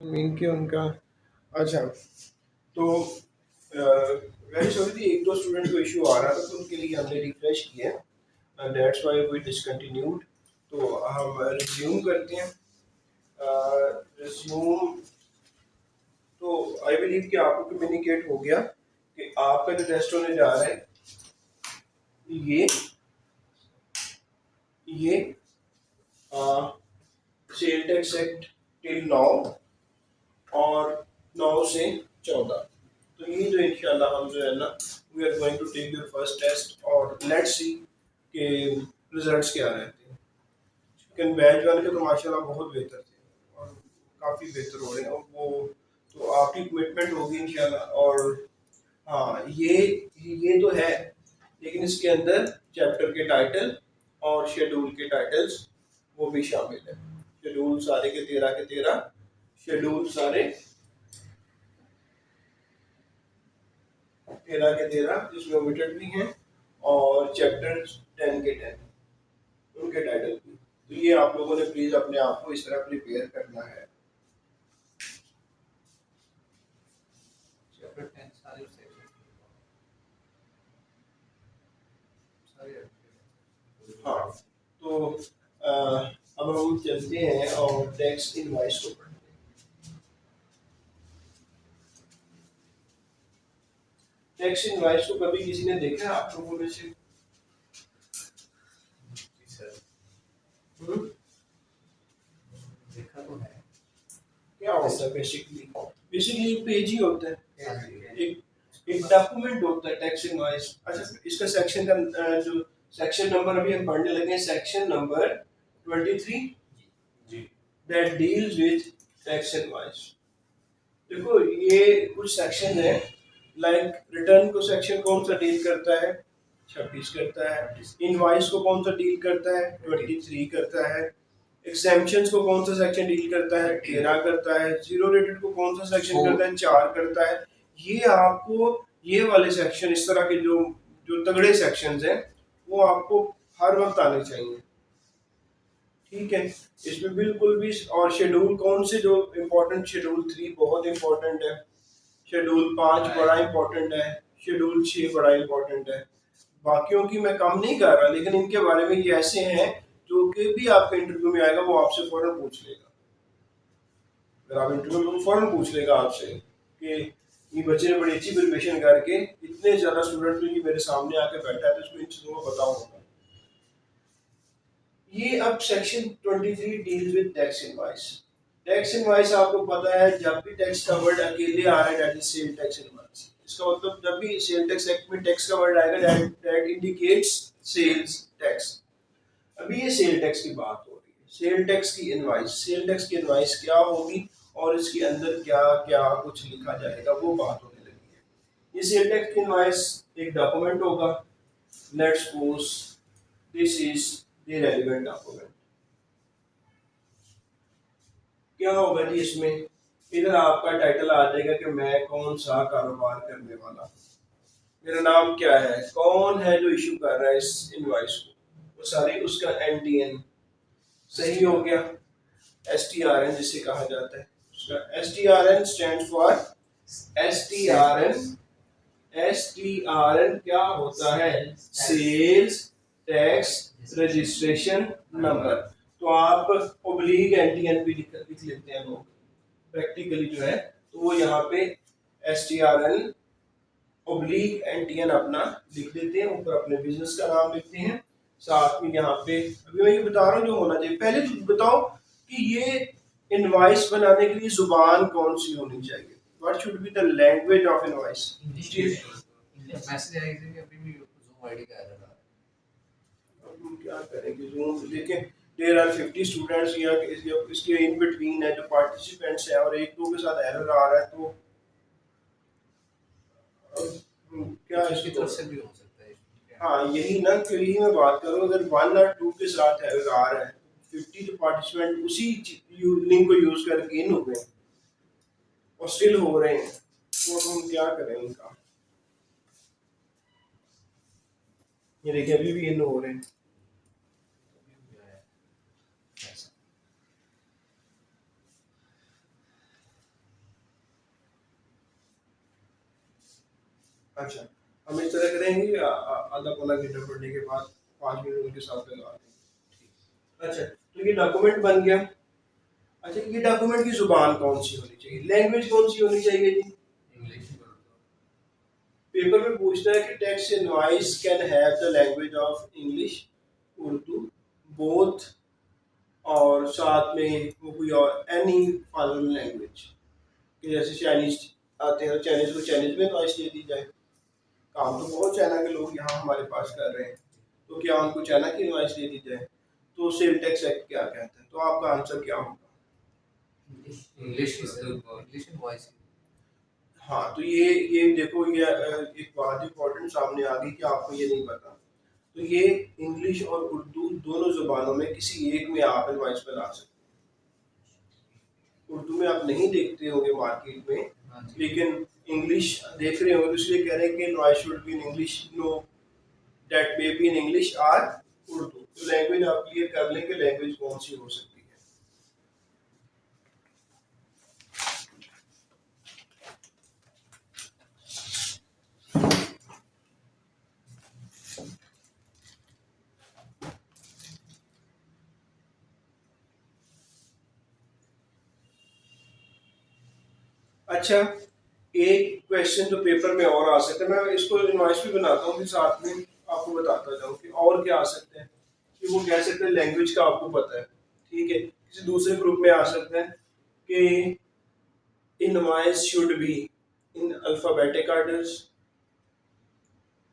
Mean के उनका अच्छा तो वेरी सॉरी थी, एक दो स्टूडेंट को इशू आ रहा था तो उनके लिए हमने रिफ्रेश किया, दैट्स व्हाई वी डिसकंटिन्यूड। तो हम रिज्यूम करते हैं। रिज्यूम तो आई बिलीव कि आपको कम्युनिकेट हो गया कि आपका जो टेस्ट होने जा रहा है ये ये सेल टैक्स एक्ट टिल 9 और 9 से 14। तो ये जो इंशाल्लाह हम जो है ना we are going to take your first test और लेट्स सी के रिजल्ट्स क्या रहते हैं। लेकिन बैच वाले तो माशाल्लाह बहुत बेहतर थे और काफ़ी बेहतर हो रहे हैं और वो तो आपकी कमिटमेंट होगी इंशाल्लाह। और हाँ ये तो है, लेकिन इसके अंदर चैप्टर के टाइटल और शेड्यूल के टाइटल्स वो भी शामिल है। शेड्यूल सारे के 13 शेड्यूल सारे 13 जिसमें ओमिटेड भी हैं और चैप्टर 10 उनके टाइटल भी। तो ये आप लोगों ने प्लीज अपने आप को इस तरह प्रिपेयर करना है। चैप्टर 10 सारे सेक्शन सारे। हाँ तो अब हम चलते हैं और टैक्स इनवॉइस को पढ़ते हैं। टैक्स इनवॉइस को कभी किसी ने देखा है आप लोगों में से? देखा तो है। क्या होता है बेसिकली? बेसिकली एक पेज ही होता है, एक डॉक्यूमेंट होता है टैक्स इनवॉइस। अच्छा इसका सेक्शन का जो सेक्शन नंबर अभी हम पढ़ने लगे हैं, section number 23 G that deals with tax invoice. देखो ये कुछ सेक्शन है, लाइक रिटर्न को सेक्शन कौन सा डील करता है? 26 करता है। इनवॉइस को कौन सा डील करता है? 23 करता है। एग्जेम्पशंस को कौन सा सेक्शन डील करता है? 13 करता है। जीरो रेटेड को कौन सा सेक्शन करता है? 4 करता है। ये आपको ये वाले सेक्शन, इस तरह के जो जो तगड़े सेक्शंस हैं वो आपको हर वक्त आने चाहिए, ठीक है। इसमें बिल्कुल भी और शेड्यूल कौन से जो इम्पोर्टेंट, शेड्यूल 3 बहुत इम्पोर्टेंट है, शेड्यूल 5 बड़ा इम्पोर्टेंट है, शेड्यूल 6 बड़ा इम्पोर्टेंट है। बाकियों की मैं कम नहीं कर रहा, लेकिन इनके बारे में ये ऐसे हैं जो कि भी आपके इंटरव्यू में आएगा वो आपसे फौरन पूछ लेगा। अगर आप इंटरव्यू में फौरन पूछ लेगा आपसे कि ये बच्चे ने बड़ी अच्छी प्रिपरेशन करके इतने ज़्यादा स्टूडेंट भी मेरे सामने आके बैठा है तो इसको इन चीज़ों को बताऊंगा। ये अब section 23 deal with tax invoice. Tax invoice आपको पता है जब भी टैक्स का वर्ड अकेले आ रहा है that is cell tax invoice. इसका मतलब जब भी सेल टैक्स एक्ट में टैक्स का वर्ड आएगा दैट इंडिकेट्स सेल्स टैक्स। अभी ये सेल टैक्स की बात हो रही है, सेल टैक्स की इनवॉइस। सेल टैक्स की इनवॉइस क्या होगी और इसके अंदर क्या क्या कुछ लिखा जाएगा वो बात होने लगी है। ये सेल टैक्स की इनवॉइस एक डॉक्यूमेंट होगा। Let's suppose this is the relevant document. क्या होगा जी इसमें? इधर आपका टाइटल आ जाएगा कि मैं कौन सा कारोबार करने वाला हूँ, मेरा नाम क्या है, कौन है जो इशू कर रहा है इस इनवॉइस को, वो सारी उसका एनटीएन सही हो गया। एसटीआरएन जिसे कहा जाता है, उसका एसटीआरएन स्टैंड फॉर एसटीआरएन। एसटीआरएन क्या होता है? Sales tax registration number. तो आप ओब्लिक एनटीएन भी लिख लेते हैं लोग प्रैक्टिकली जो है, तो वो यहाँ पे एसटीआरएन ओब्लिक एनटीएन अपना लिख देते हैं, ऊपर अपने बिजनेस का नाम लिखते हैं, साथ में यहाँ पे अभी मैं ये बता रहा हूँ जो होना चाहिए। पहले तो बताओ कि ये इनवॉइस बनाने के लिए जुबान कौन सी होनी चाहिए? What should be the language of invoice? Message आएगा कि अभी भी जूम आईडी का एरर आ रहा है। हम क्या करेंगे जूम, लेकिन देयर आर 50 स्टूडेंट्स या इसके इन बिटवीन है जो पार्टिसिपेंट्स हैं और एक दो के साथ एरर आ रहा है तो क्या इसकी इसकी तरफ से भी हो सकता है। हाँ यही ना, कि यही मैं बात करूँ, अगर 1 और 2 के साथ एरर आ रहा है, 50 जो पार्टिसिपेंट उसी लिंक को यूज करके इन हुए और स्टिल हो रहे हैं, तो हम क्या करें उनका? ये देखिए अभी भी इन हो रहे हैं। अच्छा, हम इस तरह करेंगे आधा पौना घंटा पढ़ने के बाद 5 मिनट उनके साथ लगा देंगे। अच्छा, तो ये डॉक्यूमेंट बन गया। अच्छा, ये डॉक्यूमेंट की जुबान कौन सी होनी चाहिए, लैंग्वेज कौन सी होनी चाहिए जी? इंग्लिश में पेपर में पूछता है कि text invoice can have the language of English, Urdu, both, और साथ में वो कोई और एनी फॉरेन लैंग्वेज, कि जैसे चाइनीज आते हैं तो चाइनीज को चाइनीज में इनवॉइस दे दी जाए। काम तो बहुत चाइना के लोग यहाँ हमारे पास कर रहे हैं, तो क्या उनको चाइना की इनवॉइस दे दी जाए? तो सेम टैक्स एक्ट क्या कहता है? तो आपका आंसर क्या होगा? English English voice. हाँ, तो ये देखो, ये एक बात इंपॉर्टेंट सामने आ गई कि आपको ये नहीं पता। तो ये इंग्लिश और उर्दू दोनों जुबानों में किसी एक में आप इनवॉइस बना सकते हैं। उर्दू में आप नहीं देखते होंगे मार्केट में, लेकिन इंग्लिश देख रहे होंगे, तो इसलिए कह रहे हैं कि invoice should be in English, know that may be in English और उर्दू। तो लैंग्वेज आप क्लियर कर लें कि लैंग्वेज कौन सी हो सकती है। अच्छा, एक क्वेश्चन जो पेपर में और आ सकता है, मैं इसको इनवॉइस भी बनाता हूँ फिर साथ में आपको बताता जाऊँ कि और क्या आ सकते हैं। कि वो कह सकते हैं लैंग्वेज का आपको पता है, ठीक है, किसी दूसरे ग्रुप में आ सकते हैं कि invoice should be in alphabetic orders,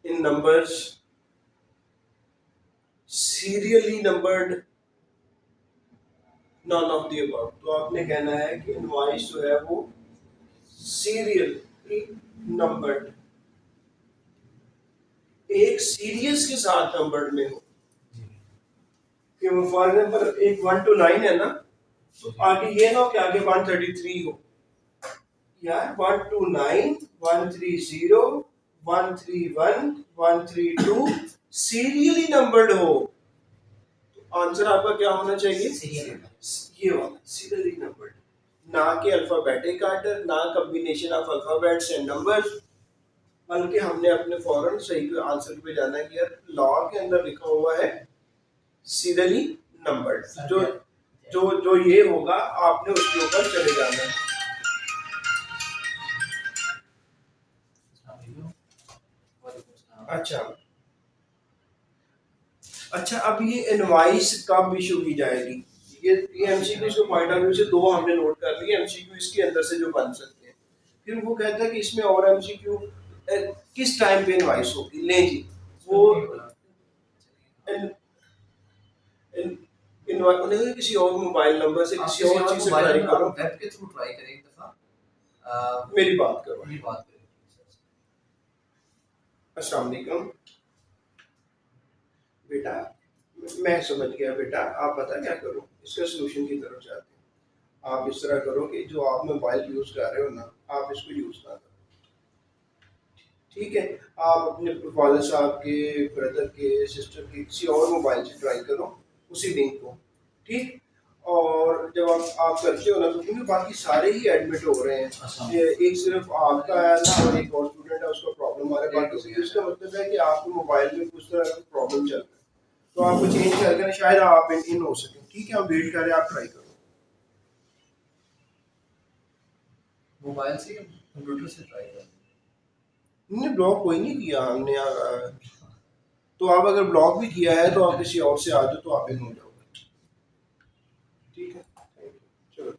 in numbers, serially numbered, none of the above. तो आपने कहना है कि इनवॉइस जो है वो सीरियल नंबर्ड, एक सीरियस के साथ नंबर्ड में हो। कि वो फॉर एग्जाम्पल एक 1 to 9 है ना, तो आगे ये ना हो कि आगे 133 हो। यार 1 to 9, 130, 131, 132 सीरियली नंबर्ड हो। तो आंसर आपका क्या होना चाहिए? ये वाला सीरियली नंबर्ड, ना कि अल्फाबेटिक ऑर्डर, ना combination of alphabets and numbers, बल्कि हमने अपने फौरन सही आंसर पे जाना है कि यार लॉ के अंदर लिखा हुआ है सीरियली नंबर्ड। जो जो जो ये होगा आपने उसके ऊपर चले जाना है। अच्छा, अच्छा, अब ये इनवॉइस कब इशू की जाएगी? ये एमसीक्यू के पॉइंट ऑफ व्यू से दो हमने नोट कर लिए एमसीक्यू इसके अंदर से जो बन सकते हैं। फिर वो कहता है कि इसमें और एमसीक्यू किस टाइम पे इनवॉइस होगी। ले जी, वो उन्हें किसी और मोबाइल नंबर से किसी और चीज से ट्राई करो, वेब के थ्रू ट्राई करें एक दफा। मेरी बात करो। मेरी बात करें। अस्सलाम वालेकुम बेटा, मैं समझ गया बेटा, आप पता क्या करो, इसका सोल्यूशन की तरफ जाते हैं। आप इस तरह करो कि जो आप मोबाइल यूज कर रहे हो ना, आप इसको यूज ना करो, ठीक है? आप अपने फादर साहब के, ब्रदर के, सिस्टर के किसी और मोबाइल से ट्राई करो उसी लिंक को, ठीक? और जब आप करते हो ना, तो क्योंकि बाकी सारे ही एडमिट हो रहे हैं, एक सिर्फ आपका है ना और एक और स्टूडेंट है उसका प्रॉब्लम आ रहा है, बाकी से इसका मतलब है कि आपके मोबाइल में कुछ तरह का प्रॉब्लम चल रहा है। तो आपको चेंज करके शायद आप इन हो सके, ठीक है? आप वेट करें, आप ट्राई करो। मोबाइल से कंप्यूटर से ट्राई करें। नहीं, ब्लॉक कोई नहीं किया हमने तो आप अगर ब्लॉक भी किया है तो आप किसी और से आ जाओ तो आप इन हो जाओगे, ठीक है? चलो,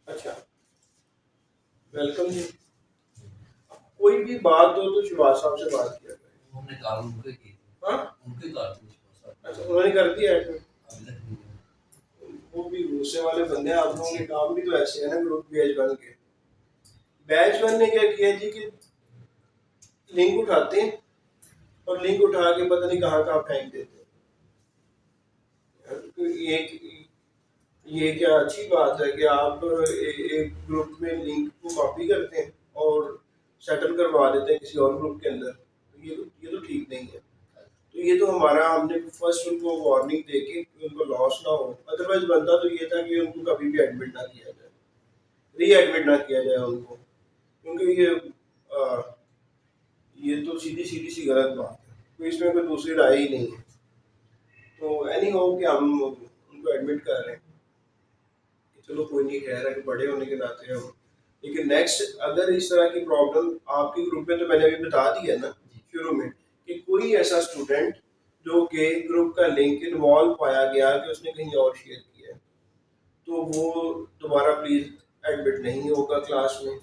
अच्छा, वेलकम जी। कोई भी बात हो तो शुरुआत साहब से बात किया करें। हमने काम उनके की। हाँ, उनके काम अच्छा, उन्होंने कर दिया है। अभी तक नहीं है। वो भी गुस्से वाले बंदे हैं, आप लोगों के काम भी तो ऐसे है ना, ग्रुप बैच बन के। बैच वन ने क्या किया जी कि लिंक उठाते हैं और लिंक उठा के पता नहीं कहाँ कहाँ फेंक देते हैं। तो ये क्या अच्छी बात है कि आप एक ग्रुप में लिंक को कॉपी करते हैं और सेटल करवा देते हैं किसी और ग्रुप के अंदर, तो ये तो ठीक नहीं है। तो ये तो हमारा, हमने फर्स्ट उनको वार्निंग दे के कि उनको लॉस ना हो, अदरवाइज बनता तो ये था कि उनको कभी भी एडमिट ना किया जाए, री एडमिट ना किया जाए उनको, क्योंकि ये तो सीधी सीधी सी गलत बात है, तो इसमें कोई दूसरी राय ही नहीं है। तो एनी हो कि हम उनको एडमिट कर रहे हैं कि चलो कोई नहीं, कह रहा है कि बड़े होने के नाते हम। लेकिन नेक्स्ट अगर इस तरह की प्रॉब्लम आपके ग्रुप में, तो मैंने अभी बता दिया ना शुरू में कि कोई ऐसा स्टूडेंट जो कि ग्रुप का लिंक इन्वॉल्व पाया गया कि उसने कहीं और शेयर किया है, तो वो दोबारा प्लीज एडमिट नहीं होगा क्लास में।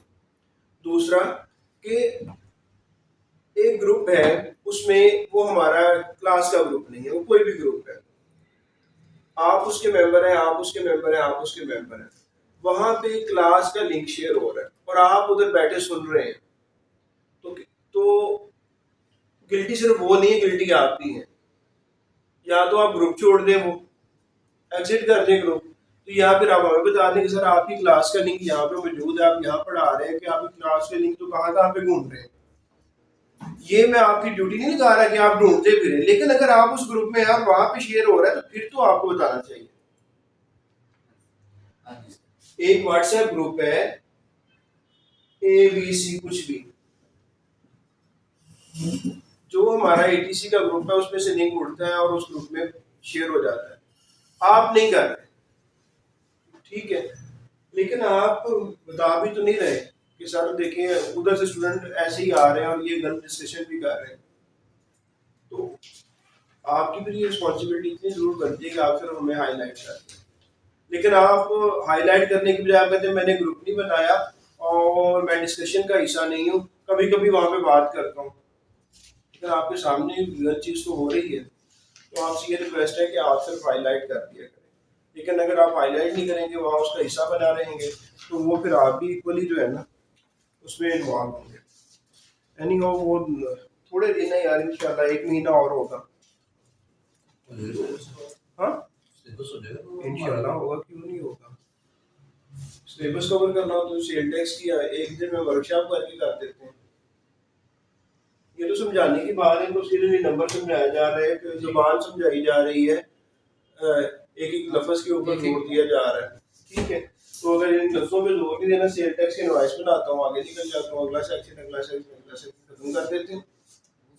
दूसरा कि एक ग्रुप है, उसमें वो हमारा क्लास का ग्रुप नहीं है, वो कोई भी ग्रुप है, आप उसके मेंबर हैं, आप उसके मेंबर हैं, आप उसके मेंबर हैं, वहां पे क्लास का लिंक शेयर हो रहा है और आप उधर बैठे सुन रहे हैं, तो गिल्टी सिर्फ वो नहीं है, गिल्टी आप भी हैं। या तो आप ग्रुप छोड़ दें, वो एग्जिट कर दें ग्रुप, तो या फिर आप हमें बता दें कि सर आपकी क्लास का लिंक यहाँ पे मौजूद है, आप यहाँ पढ़ा रहे हैं कि आपकी क्लास के लिंक तो कहाँ कहाँ पे घूम रहे हैं। ये मैं आपकी ड्यूटी नहीं लगा रहा कि आप ढूंढते फिरें, लेकिन अगर आप उस ग्रुप में हैं और वहां पे शेयर हो रहा है तो फिर तो आपको बताना चाहिए। एक व्हाट्सएप ग्रुप है ABC कुछ भी, जो हमारा ATC का ग्रुप है, उसमें से लिंक उड़ता है और उस ग्रुप में शेयर हो जाता है, आप नहीं कर रहे, ठीक है, लेकिन आप बता भी तो नहीं रहे कि सर देखें उधर से स्टूडेंट ऐसे ही आ रहे हैं और ये गलत डिस्कशन भी कर रहे हैं। तो आपकी भी रिस्पॉन्सिबिलिटी इतनी जरूर बनती है कि आप सिर्फ हमें हाईलाइट करते हैं, लेकिन आप हाईलाइट करने की बजाय कहते हैं मैंने ग्रुप नहीं बनाया और मैं डिस्कशन का हिस्सा नहीं हूँ, कभी कभी वहाँ पे बात करता हूँ, लेकिन आपके सामने गलत चीज़ तो हो रही है। तो आपसे ये रिक्वेस्ट है कि आप सिर्फ हाईलाइट कर दिया करें, लेकिन अगर आप हाईलाइट नहीं करेंगे, वहाँ उसका हिस्सा बना रहेंगे, तो वो फिर आप भी इक्वली जो है ना उसमें इन्वॉल्व होंगे। एनी हो वो थोड़े दिन है यार, इंशाल्लाह 1 महीना और होगा। हाँ इंशाल्लाह होगा, क्यों नहीं होगा। सिलेबस कवर करना हो तो सेल टैक्स की एक दिन में वर्कशॉप करके कर देते हैं। ये तो समझाने की बात है, तो सीधे नंबर समझाया जा रहा है, जुबान समझाई जा रही है, एक एक लफ्ज के ऊपर जोर दिया जा रहा है, ठीक है। तो अगर इन लफ्जों पे जोर नहीं देना, सेल टैक्स की इनवॉइस बनाता हूँ, आगे निकल जाता हूँ, अगला सेक्शन अगला सेक्शन अगला सेक्शन खत्म कर देते हैं।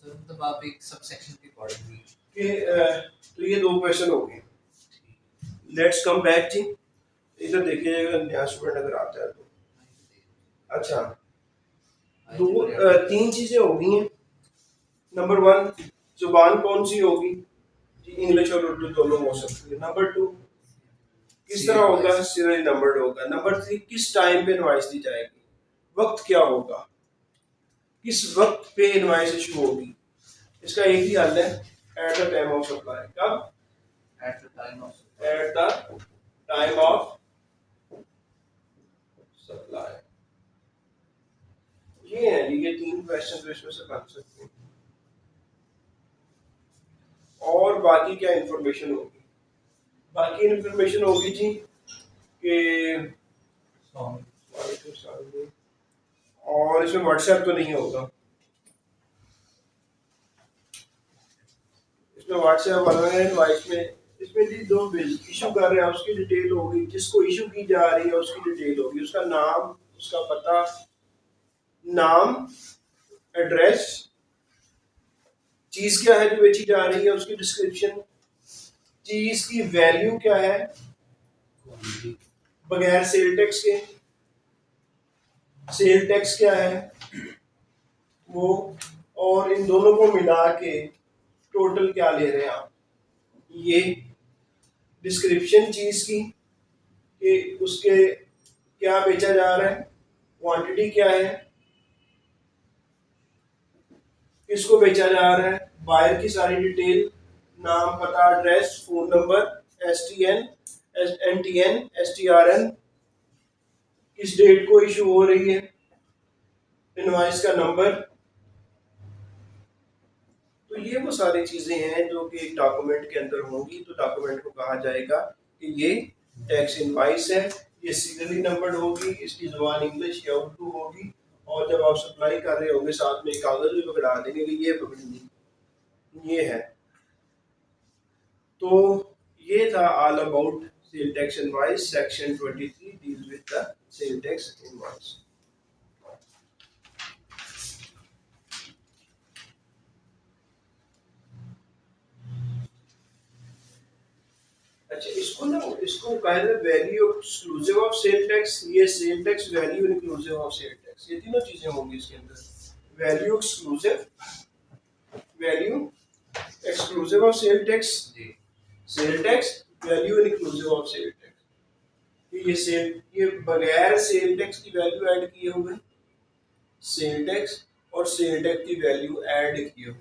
मतलब आप एक सब सेक्शन के अकॉर्डिंगली कि तो ये 2 क्वेश्चन हो गए। लेट्स कम बैक जी, इधर देखिएगा नया स्टूडेंट अगर आता है तो। अच्छा, 3 चीजें हो गई हैं। नंबर 1 जुबान कौन सी होगी जी, इंग्लिश और उर्दू दोनों हो सकती है। नंबर 2 किस तरह होगा, सीरियल नंबर्ड होगा। नंबर 3 किस टाइम पे इनवॉइस दी जाएगी, वक्त क्या होगा, किस वक्त पे इनवॉइस इशू होगी। इसका एक ही हल है, at the time of supply. कब? At the time of at the time of supply. ये है जी, ये 3 क्वेश्चन तो इसमें से बन सकते हैं। और बाकी क्या इंफॉर्मेशन होगी, बाकी इंफॉर्मेशन होगी जी कि और इसमें व्हाट्सएप तो नहीं होगा, इसमें व्हाट्सएप वाला इनवॉइस में, इसमें जी 2 बिल इशू कर रहे हैं उसकी डिटेल होगी, जिसको इशू की जा रही है उसकी डिटेल होगी, उसका नाम, उसका पता, नाम, एड्रेस, चीज क्या है जो बेची जा रही है उसकी डिस्क्रिप्शन, चीज की वैल्यू क्या है बगैर सेल टैक्स के, सेल टैक्स क्या है वो, और इन दोनों को मिला के टोटल क्या ले रहे हैं आप। ये डिस्क्रिप्शन चीज की कि उसके क्या बेचा जा रहा है, क्वांटिटी क्या है, किसको बेचा जा रहा है, बायर की सारी डिटेल, नाम, पता, address, phone number, STN, NTN, STRN, किस डेट को इशू हो रही है, इनवॉइस का नंबर। तो ये वो सारी चीजें हैं जो कि एक डॉक्यूमेंट के अंदर होंगी, तो डॉक्यूमेंट को कहा जाएगा कि ये टैक्स इनवॉइस है, ये सीरियली नंबर होगी, इसकी जुबान इंग्लिश या उर्दू होगी, और जब आप सप्लाई कर रहे होंगे साथ में एक कागज भी पकड़ा देंगे कि ये पकड़नी ये है। तो ये था all about sale tax invoice. Section 23 deals with the sale tax invoice. अच्छा, इसको ना इसको कहते हैं value exclusive of sale tax, ये sale tax, value inclusive of sale tax, ये तीनों चीजें होंगी इसके अंदर। Value exclusive, value exclusive of sale tax, जी sale tax, value inclusive of sale tax. ये सेल, ये बगैर सेल टैक्स की वैल्यू ऐड किए हुए, सेल टैक्स और सेल टैक्स की वैल्यू ऐड किए हुए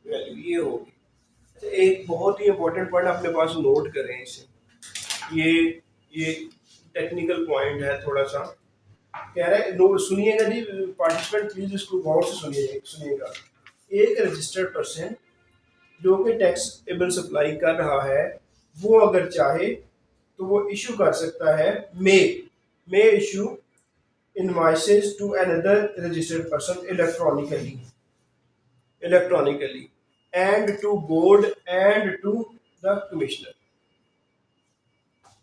वैल्यू ये होगी। अच्छा, एक बहुत ही इंपॉर्टेंट पॉइंट अपने पास नोट करें इसे, ये टेक्निकल पॉइंट है थोड़ा सा। कह रहा है, नो सुनिएगा जी पार्टिसिपेंट, प्लीज इसको गौर से सुनिएगा। एक रजिस्टर्ड पर्सन जो कि टैक्सेबल सप्लाई कर रहा है, वो अगर चाहे तो वो इशू कर सकता है, may issue invoices to another registered person electronically and to board and to the commissioner.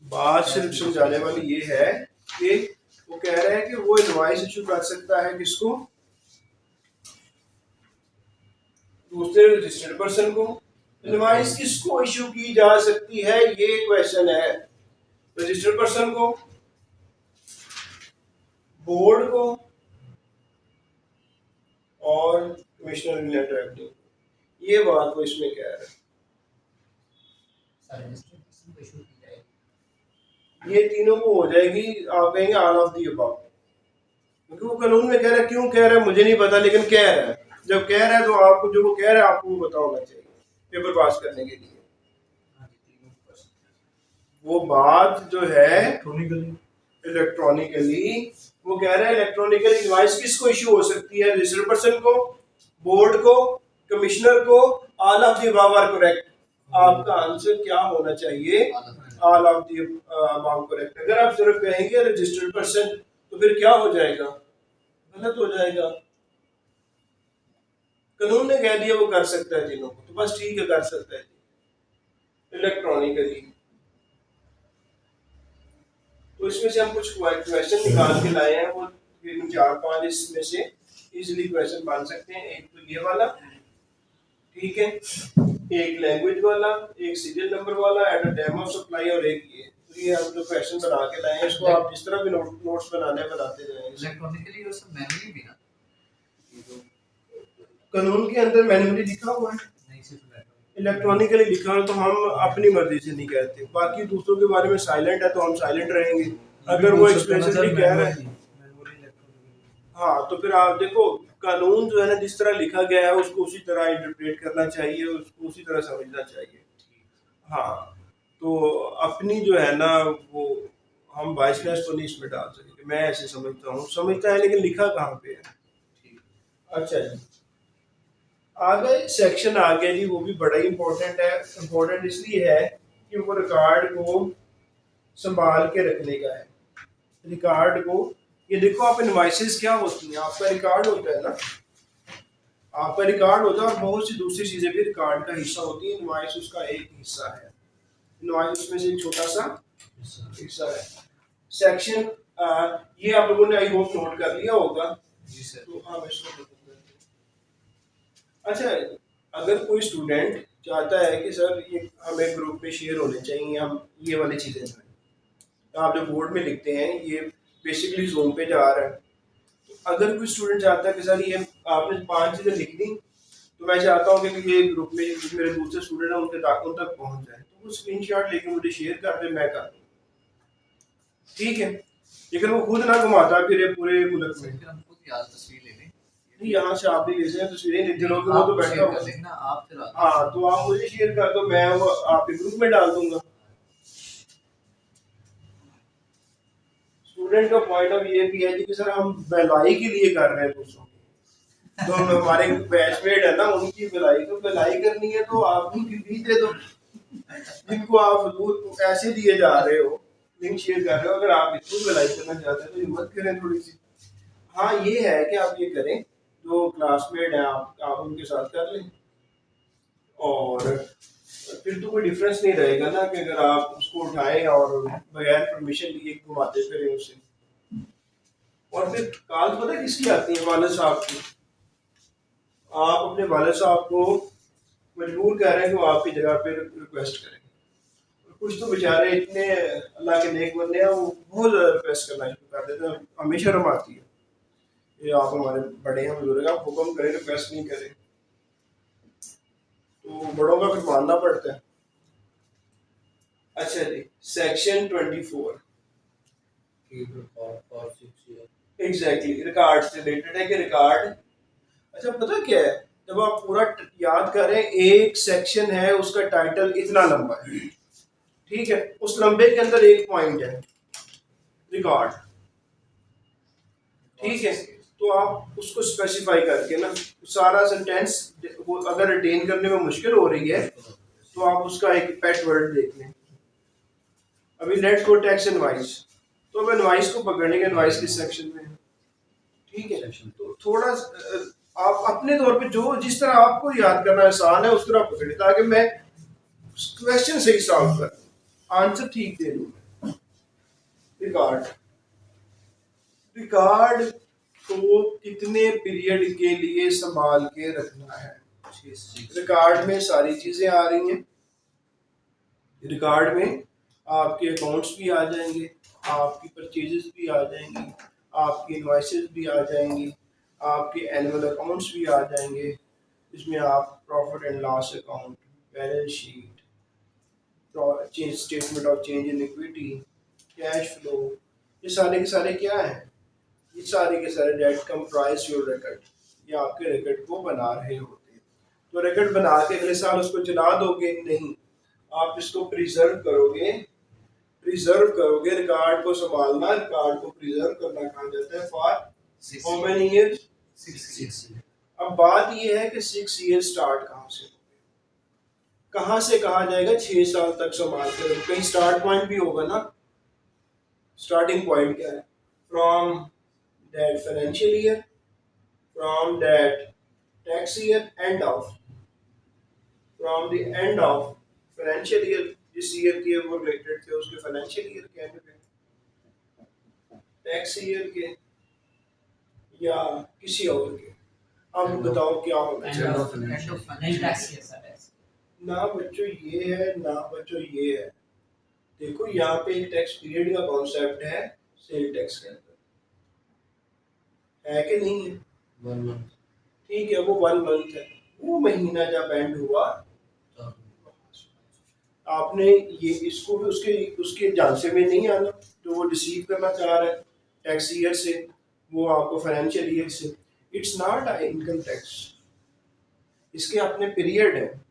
बात सिर्फ समझाने वाली ये है कि वो कह रहा है कि वो इनवॉइस इशू कर सकता है किसको, दूसरे रजिस्टर्ड पर्सन को। इनवॉइस किसको इशू की जा सकती है, ये क्वेश्चन है। रजिस्टर्ड पर्सन को, बोर्ड को और कमिश्नर रिलेटेड रेवेन्यू। ये बात वो इसमें कह रहा है। ये तीनों को हो जाएगी, आप कहेंगे ऑल ऑफ दी अबव, क्योंकि वो कानून में कह रहा है। क्यों कह रहा है मुझे नहीं पता, लेकिन कह रहा है। जब कह रहा है तो आपको जो वो कह रहा है आपको वो पता होना चाहिए पेपर पास करने के लिए। वो बात जो है इलेक्ट्रॉनिकली, वो कह रहा है इलेक्ट्रॉनिकल इनवॉइस किसको इशू हो सकती है, रजिस्टर्ड पर्सन को, बोर्ड को, कमिश्नर को। All of the above are correct. आपका आंसर क्या होना चाहिए, all of the above correct. अगर आप सिर्फ कहेंगे रजिस्टर्ड पर्सन तो फिर क्या हो जाएगा, गलत हो जाएगा। कानून ने कह दिया वो कर सकता है तीनों को, तो बस ठीक है, कर सकता है इलेक्ट्रॉनिकली। तो इसमें से हम कुछ क्वेश्चन निकाल के लाए हैं, वो 4-5 इसमें से इजीली क्वेश्चन बन सकते हैं। एक तो ये वाला, ठीक है, एक लैंग्वेज वाला, एक सीरियल नंबर वाला, at a time of supply, और एक ये। तो ये हम जो क्वेश्चन बना के लाए हैं, इसको आप जिस तरह भी नोट्स बनाते जाएंगे। इलेक्ट्रॉनिकली और सब मैनुअली भी ना, ये तो कानून के अंदर मैनुअली लिखा हुआ है, नहीं सिर्फ इलेक्ट्रॉनिकली लिखा हो तो हम अपनी मर्जी से नहीं कहते। बाकी दूसरों के बारे में साइलेंट है तो हम साइलेंट रहेंगे। अगर वो एक्सप्लिसिटली कह रहा है, हाँ, तो फिर आप देखो कानून जो है ना, जिस तरह लिखा गया है उसको उसी तरह इंटरप्रेट करना चाहिए, उसको उसी तरह समझना चाहिए। हाँ, तो अपनी जो है ना वो हम बाइसनेस तो नहीं इसमें डाल सकेंगे। मैं ऐसे समझता है, लेकिन लिखा कहाँ पे है। अच्छा जी, आगे सेक्शन आ गया जी, वो भी बड़ा ही इम्पोर्टेंट है। इम्पोर्टेंट इसलिए है कि वो रिकॉर्ड को संभाल के रखने का है। रिकॉर्ड को, ये देखो आप इनवॉइसेस क्या होती हैं, आपका रिकॉर्ड होता है ना, आपका रिकॉर्ड होता है, और बहुत सी दूसरी चीजें भी रिकॉर्ड का हिस्सा होती है। इनवॉइस उसका एक हिस्सा है, इनवॉइस उसमें से एक छोटा सा हिस्सा है। सेक्शन ये आप लोगों ने आई होप नोट कर लिया होगा जी सर। तो आप इसको, अच्छा, अगर कोई स्टूडेंट चाहता है कि सर ये हमें ग्रुप में शेयर होने चाहिए, हम ये वाली चीज़ें जो है आप जो बोर्ड में लिखते हैं ये बेसिकली जूम पे जा रहा है। तो अगर कोई स्टूडेंट चाहता है कि सर ये आपने 5 चीज़ें लिख दी, तो मैं चाहता हूँ कि ये ग्रुप में मेरे दूसरे स्टूडेंट हैं उन तक पहुँच जाए, तो वो स्क्रीनशॉट लेके मुझे शेयर कर दे, मैं कर दूँ, ठीक है। लेकिन वो खुद ना घुमाता फिर पूरे मुल्क में। फिर हम खुद याद तस्वीर ले लें, यहाँ से आप भी ले सकते हैं, तस्वीरें लेते लोग वो तो बैठा कर लेना आप फिर हाँ, तो आप मुझे शेयर कर दो, मैं वो आपके ग्रुप में डाल दूंगा। स्टूडेंट का पॉइंट ऑफ ये भी है कि सर हम भलाई के लिए कर रहे हैं दूसरों की, तो हमारे बैचमेट है ना, उनकी भलाई करनी है, तो आप उनकी फीस दे दो, जिनको आप फजूल ऐसे दिए जा रहे हो, लिंक शेयर कर रहे हो। अगर आप इतनी भलाई करना चाहते हैं तो हिम्मत करें थोड़ी सी। हाँ, ये है कि आप ये करें, जो क्लासमेट हैं आप उनके साथ कर लें, और फिर तो कोई डिफरेंस नहीं रहेगा ना कि अगर आप उसको उठाएं और बगैर परमिशन लिए घुमाते फिरें उसे। और फिर कॉल पता है किसकी आती है, वालिद साहब की। आप अपने वालिद साहब को मजबूर कर रहे हैं कि वो आपकी जगह पे रिक्वेस्ट करें। कुछ तो बेचारे इतने अल्लाह के नेक बंदे हैं, वो बहुत ज़्यादा रिक्वेस्ट करना शुरू कर देते हैं, हमें शर्म आती है। ये आप हमारे बड़े हैं, बुजुर्ग हैं, आप हुक्म करें, रिक्वेस्ट नहीं करें, तो बड़ों का फिर मानना पड़ता है। अच्छा जी, सेक्शन 24 एग्जैक्टली रिकॉर्ड से रिलेटेड है कि रिकॉर्ड, अच्छा पता क्या है, जब आप पूरा याद करें, एक सेक्शन है उसका टाइटल इतना लंबा है, ठीक है, उस लंबे के अंदर एक पॉइंट है रिकॉर्ड, ठीक है, तो आप उसको स्पेसिफाई करके ना सारा सेंटेंस, अगर रिटेन करने में मुश्किल हो रही है तो आप उसका एक पेट वर्ड देख लें। अभी लेट्स गो टेक्स्ट एनवाइस, तो अब एनवाइस को पकड़ने के, एनवाइस किस सेक्शन में है, ठीक है, तो थोड़ा आप अपने तौर पे जो जिस तरह आपको याद करना आसान है उस तरह पकड़े, ताकि मैं क्वेश्चन सही सॉल्व कर, आंसर ठीक दे दूं। रिकॉर्ड, रिकॉर्ड को कितने पीरियड के लिए संभाल के रखना है। रिकॉर्ड में सारी चीजें आ रही हैं, रिकॉर्ड में आपके अकाउंट्स भी आ जाएंगे, आपकी परचेजेस भी आ जाएंगी, आपकी इनवॉइसेस भी आ जाएंगी, आपके एनुअल अकाउंट्स भी आ जाएंगे, इसमें आप profit and loss account, balance sheet, change statement of change in equity, cash flow, ये सारे के सारे क्या हैं, ये सारे के सारे डेट कंप्राइज योर रिकॉर्ड, ये आपके रिकॉर्ड को बना रहे होते हैं। तो रिकॉर्ड बना के अगले साल उसको चला दोगे नहीं, आप इसको प्रिजर्व करोगे, प्रिजर्व करोगे, रिकॉर्ड को संभालना, रिकॉर्ड को प्रिजर्व करना कहा जाता है for how many years, 6 year. अब बात ये है कि 6 ईयर स्टार्ट कहाँ से, कहाँ से कहा जाएगा 6 साल तक संभाल कर, कहीं स्टार्ट पॉइंट भी होगा ना, स्टार्टिंग पॉइंट क्या है, from that financial year, from that tax year, end of, from the end of financial year, जिस ईयर के वो रिलेटेड थे उसके फाइनेंशियल ईयर के एंड पे, टैक्स ईयर के या किसी और के, अब बताओ क्या होना चाहिए। ना बच्चों ये है, ना बच्चों ये है, देखो यहाँ पे एक टैक्स पीरियड का कॉन्सेप्ट है सेल टैक्स के अंदर, है कि नहीं है, 1 मंथ, ठीक है, वो 1 मंथ है, वो महीना जब एंड हुआ, आपने ये इसको भी उसके उसके झांसे में नहीं आना, जो वो रिसीव करना चाह रहा है टैक्स ईयर से, वो आपको फाइनेंशियल ईयर से, it's not a income tax, इसके अपने पीरियड है,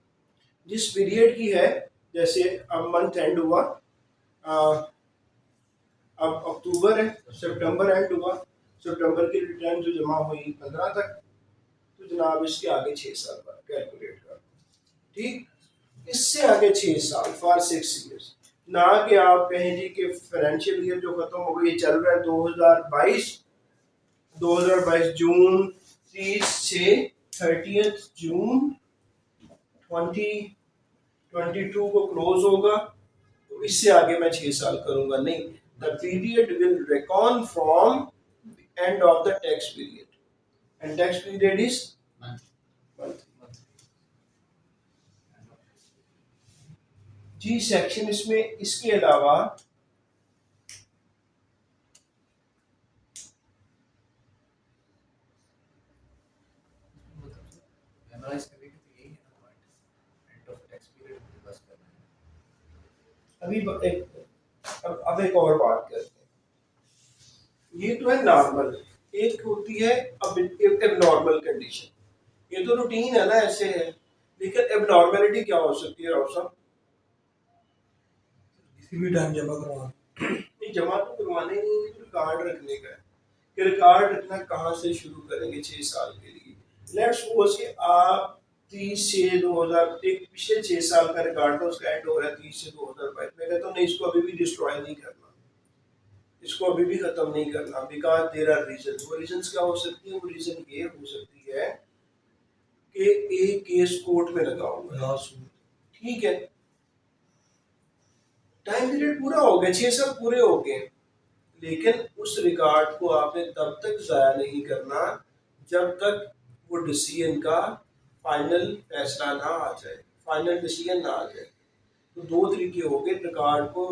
जिस पीरियड की है, जैसे अब मंथ एंड हुआ, अब अक्टूबर है, सितंबर एंड हुआ, सितंबर की रिटर्न जो जमा हुई 15 तक, तो जनाब इसके आगे 6 साल बाद कैलकुलेट कर, ठीक, इससे आगे 6 साल फॉर 6 ईयर्स, ना कि आप कहें जी कि फाइनेंशियल ईयर जो खत्म हो गई, चल रहा है 2022 जून 30 से 30 जून 2022 को क्लोज होगा, तो इससे आगे मैं 6 साल करूंगा नहीं, the period will reckon from end of the tax period, end tax period is month. जी सेक्शन इसमें इसके अलावा अभी अब एक और बात करते हैं, ये तो है नॉर्मल, एक होती है अब एबनॉर्मल कंडीशन, ये तो रूटीन है ना, ऐसे है, लेकिन एबनॉर्मलिटी क्या हो सकती है राव साहब, किसी भी टाइम जमा करवाना, नहीं जमा तो करवाने नहीं, रिकॉर्ड रखने का है, कि रिकॉर्ड रखना कहाँ से शुरू करेंगे 6 साल के लिए, लेट्स सपोज कि आप 30 से 2000, एक पिछले 6 साल का रिकॉर्ड था, उसका एंड हो रहा है 30 से 2022, मैं कहता हूँ नहीं, इसको अभी भी डिस्ट्रॉय नहीं करना, इसको अभी भी खत्म नहीं करना, बिकॉज देयर आर रीजन, वो रीजंस क्या हो सकती है, वो रीजन ये हो सकती है कि एक केस कोर्ट में लगा हुआ है, ठीक है, टाइम पीरियड पूरा हो गया, 6 साल पूरे हो गए, लेकिन उस रिकॉर्ड को आपने तब तक जाया नहीं करना जब तक वो डिसीजन का फाइनल फैसला ना आ जाए, फाइनल डिसीजन ना आ जाए, तो दो तरीके हो गए रिकॉर्ड को,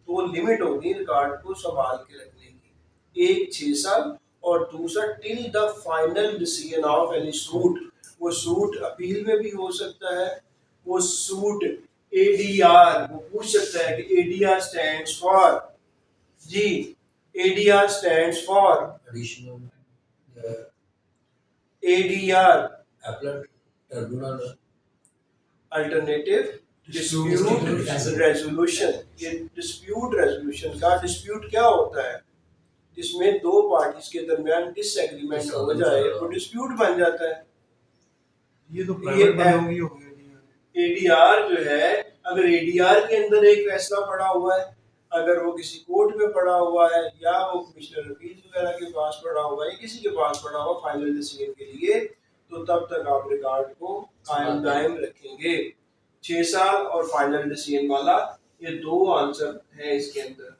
दो लिमिट होगी रिकॉर्ड को संभाल के रखने की, एक 6 साल और दूसरा till the final decision of any suit. वो सूट अपील में भी हो सकता है, वो सूट एडीआर, वो पूछ सकता है कि एडीआर स्टैंड्स फॉर, जी ADR stands for, additional ADR appellate tribunal alternative dispute resolution. ये डिस्प्यूट रेजोल्यूशन का, डिस्प्यूट क्या होता है, जिसमें दो पार्टीज के दरमियान डिसएग्रीमेंट हो जाए वो डिस्प्यूट बन जाता है। ये तो प्राइवेट बंदों की हो गई। एडीआर जो है, अगर एडीआर के अंदर एक फैसला पड़ा हुआ है, अगर वो किसी कोर्ट में पड़ा हुआ है या वो कमिश्नर अपील वगैरह के पास पड़ा हुआ है या किसी के पास पड़ा हुआ फाइनल डिसीजन के लिए, तो तब तक आप रिकॉर्ड को कायम दायम रखेंगे। 6 साल और फाइनल डिसीजन वाला, ये दो आंसर है इसके अंदर।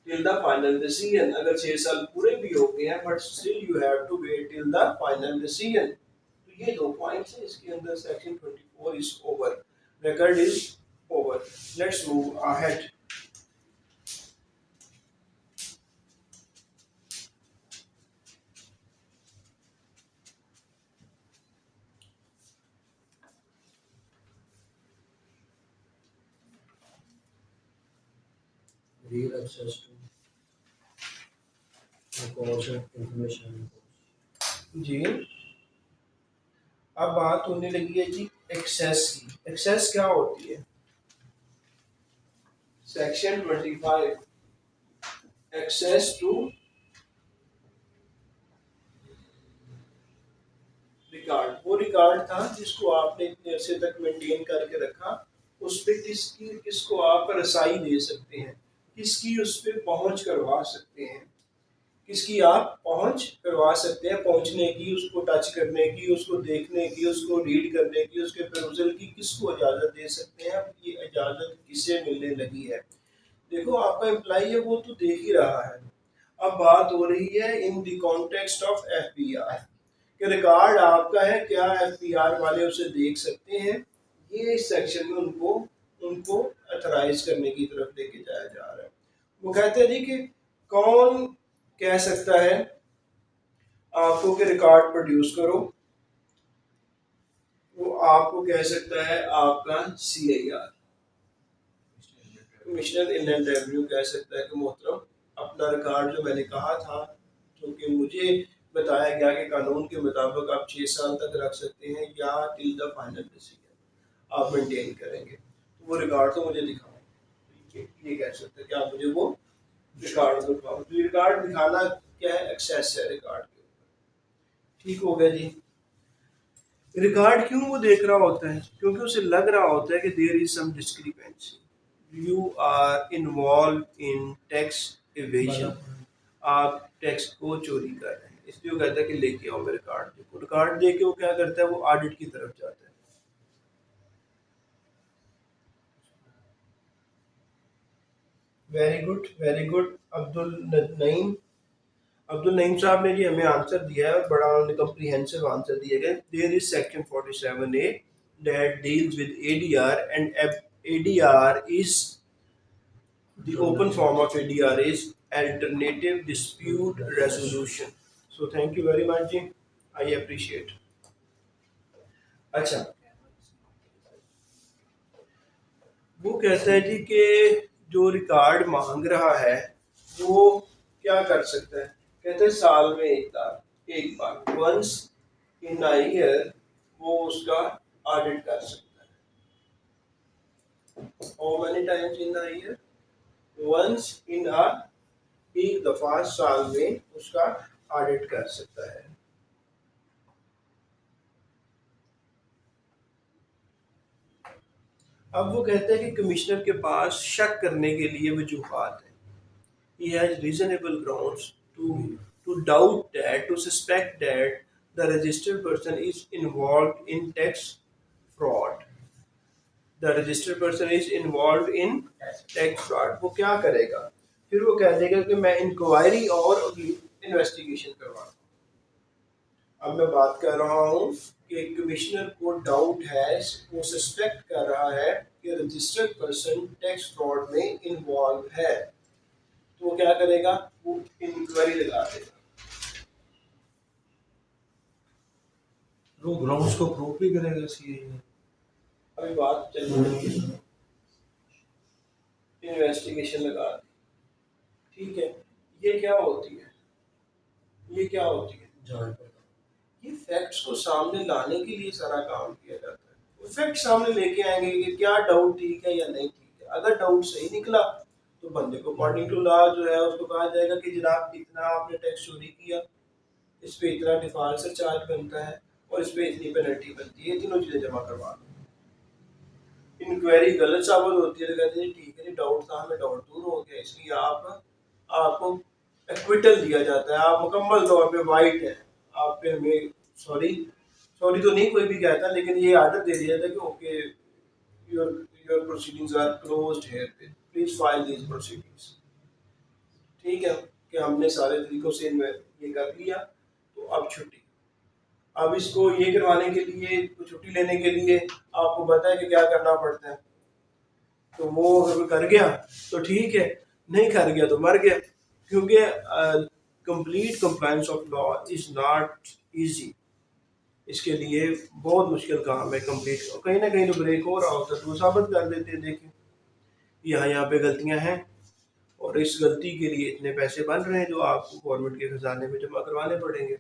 टिल द फाइनल डिसीजन, अगर 6 साल पूरे भी हो गए हैं but still you have to wait till the final decision. तो ये दो पॉइंट्स हैं इसके अंदर। Section 24 is over, record is over. Let's move ahead. real access to records and information reports. जी अब बात होने लगी है जी एक्सेस की। एक्सेस क्या होती है? Section 25, access to record. वो रिकॉर्ड था जिसको आपने इतने अरसे तक मेंटेन करके रखा, उस पर किसको आप रसाई दे सकते हैं, किसकी उस पर पहुंच करवा सकते हैं, किसकी आप पहुंच करवा सकते हैं, पहुंचने की, उसको टच करने की, उसको देखने की, उसको रीड करने की, उसके परusal की किसको इजाज़त दे सकते हैं। ये इजाज़त किसे मिलने लगी है? देखो आपका एम्प्लॉई है वो तो देख ही रहा है। अब बात हो रही है in the context of FPR कि रिकॉर्ड आपका है, क्या एफपीआर वाले उसे देख सकते हैं? ये इस सेक्शन में उनको अथराइज करने की तरफ लेके जाया जा रहा है। वो कहते हैं जी कि कौन कह सकता है आपको कि रिकॉर्ड प्रोड्यूस करो? वो आपको कह सकता है आपका सीआईआर, कमिश्नर इनलैंड रेवेन्यू कह सकता है कि मोहतरम अपना रिकॉर्ड जो मैंने कहा था, जो कि मुझे बताया गया कि कानून के मुताबिक आप 6 साल तक रख सकते हैं या टिल द फाइनल डिसीजन आप मेंटेन करेंगे, तो वो रिकॉर्ड तो मुझे दिखाओ। ये कह सकते हैं कि आप मुझे वो रिकॉर्ड दिखाओ। तो रिकॉर्ड दिखाना क्या है? एक्सेस है रिकॉर्ड के ऊपर। ठीक हो गया जी। रिकॉर्ड क्यों वो देख रहा होता है? क्योंकि उसे लग रहा होता है कि there is some discrepancy, you are involve in tax evasion, आप टैक्स को चोरी कर रहे हैं, इसलिए वो कहता है कि लेके आओ मेरे कार्ड। देखो रिकॉर्ड दे के वो क्या करता है, वो ऑडिट की तरफ जाता है। Very good, very good. Abdul Naeem साहब ने जी हमें आंसर दिया है और बड़ा उन्होंने कम्प्रीहेंसिव आंसर दिया है। There is section 47A that deals with ADR and ADR is the open form of ADR is alternative dispute resolution. So thank you very much जी, I appreciate. अच्छा, वो कहता है जी कि जो रिकॉर्ड मांग रहा है वो क्या कर सकता है? कहते हैं साल में एक बार वंस इन अ ईयर वो उसका ऑडिट कर सकता है। How many times in a year? Once in a, एक दफा साल में उसका ऑडिट कर सकता है। अब वो कहते हैं कि कमिश्नर के पास शक करने के लिए वजूहात है। He has reasonable grounds to doubt that, to suspect that the registered person is involved in tax fraud. The registered person is involved in tax fraud. वो क्या करेगा? फिर वो कह देगा कि मैं इंक्वायरी और इन्वेस्टिगेशन करवाता हूँ। अब मैं बात कर रहा हूँ कि कमिश्नर को डाउट है, वो सस्पेक्ट कर रहा है कि रजिस्टर्ड पर्सन टैक्स फ्रॉड में इन्वॉल्व है, तो वो क्या करेगा, वो इंक्वायरी लगा देगा। वो ग्राउंड्स को प्रूव भी करेगा सीए। अभी बात चल रही है, इन्वेस्टिगेशन लगा दी, ठीक है। ये क्या होती है, ये क्या होती है, ये फैक्ट्स को सामने लाने के लिए सारा काम किया जाता है। वो फैक्ट सामने लेके आएंगे कि क्या डाउट ठीक है या नहीं ठीक है। अगर डाउट सही निकला तो बंदे को अकॉर्डिंग टू लॉ जो है उसको कहा जाएगा कि जनाब इतना आपने टैक्स चोरी किया, इस पे इतना डिफॉल्ट से चार्ज बनता है और इस पे इतनी पेनल्टी बनती है, ये तीनों चीजें जमा करवा दो। इंक्वायरी गलत साबित होती है तो कहते हैं ठीक है, डाउट था, हमें डाउट दूर हो गया, इसलिए आपको एक्विटल दिया जाता है, आप मुकम्मल तौर पे वाइट है, आप पे हमें सॉरी तो नहीं कोई भी कहता, लेकिन ये आर्डर दे दिया था कि okay your proceedings are closed here, please file these proceedings. ठीक है कि हमने सारे तरीकों से ये कर लिया, तो अब छुट्टी। अब इसको ये करवाने के लिए, छुट्टी लेने के लिए आपको पता है कि क्या करना पड़ता है, तो वो अगर कर गया तो ठीक है, नहीं कर गया तो मर गया, क्योंकि complete compliance of law is not easy. इसके लिए बहुत मुश्किल काम है कंप्लीट, कहीं ना कहीं तो ब्रेक हो रहा होता है तो वो साबित कर देते हैं, देखिए यहाँ पे गलतियाँ हैं और इस गलती के लिए इतने पैसे बन रहे हैं जो आपको गवर्नमेंट के खजाने में जमा करवाने पड़ेंगे।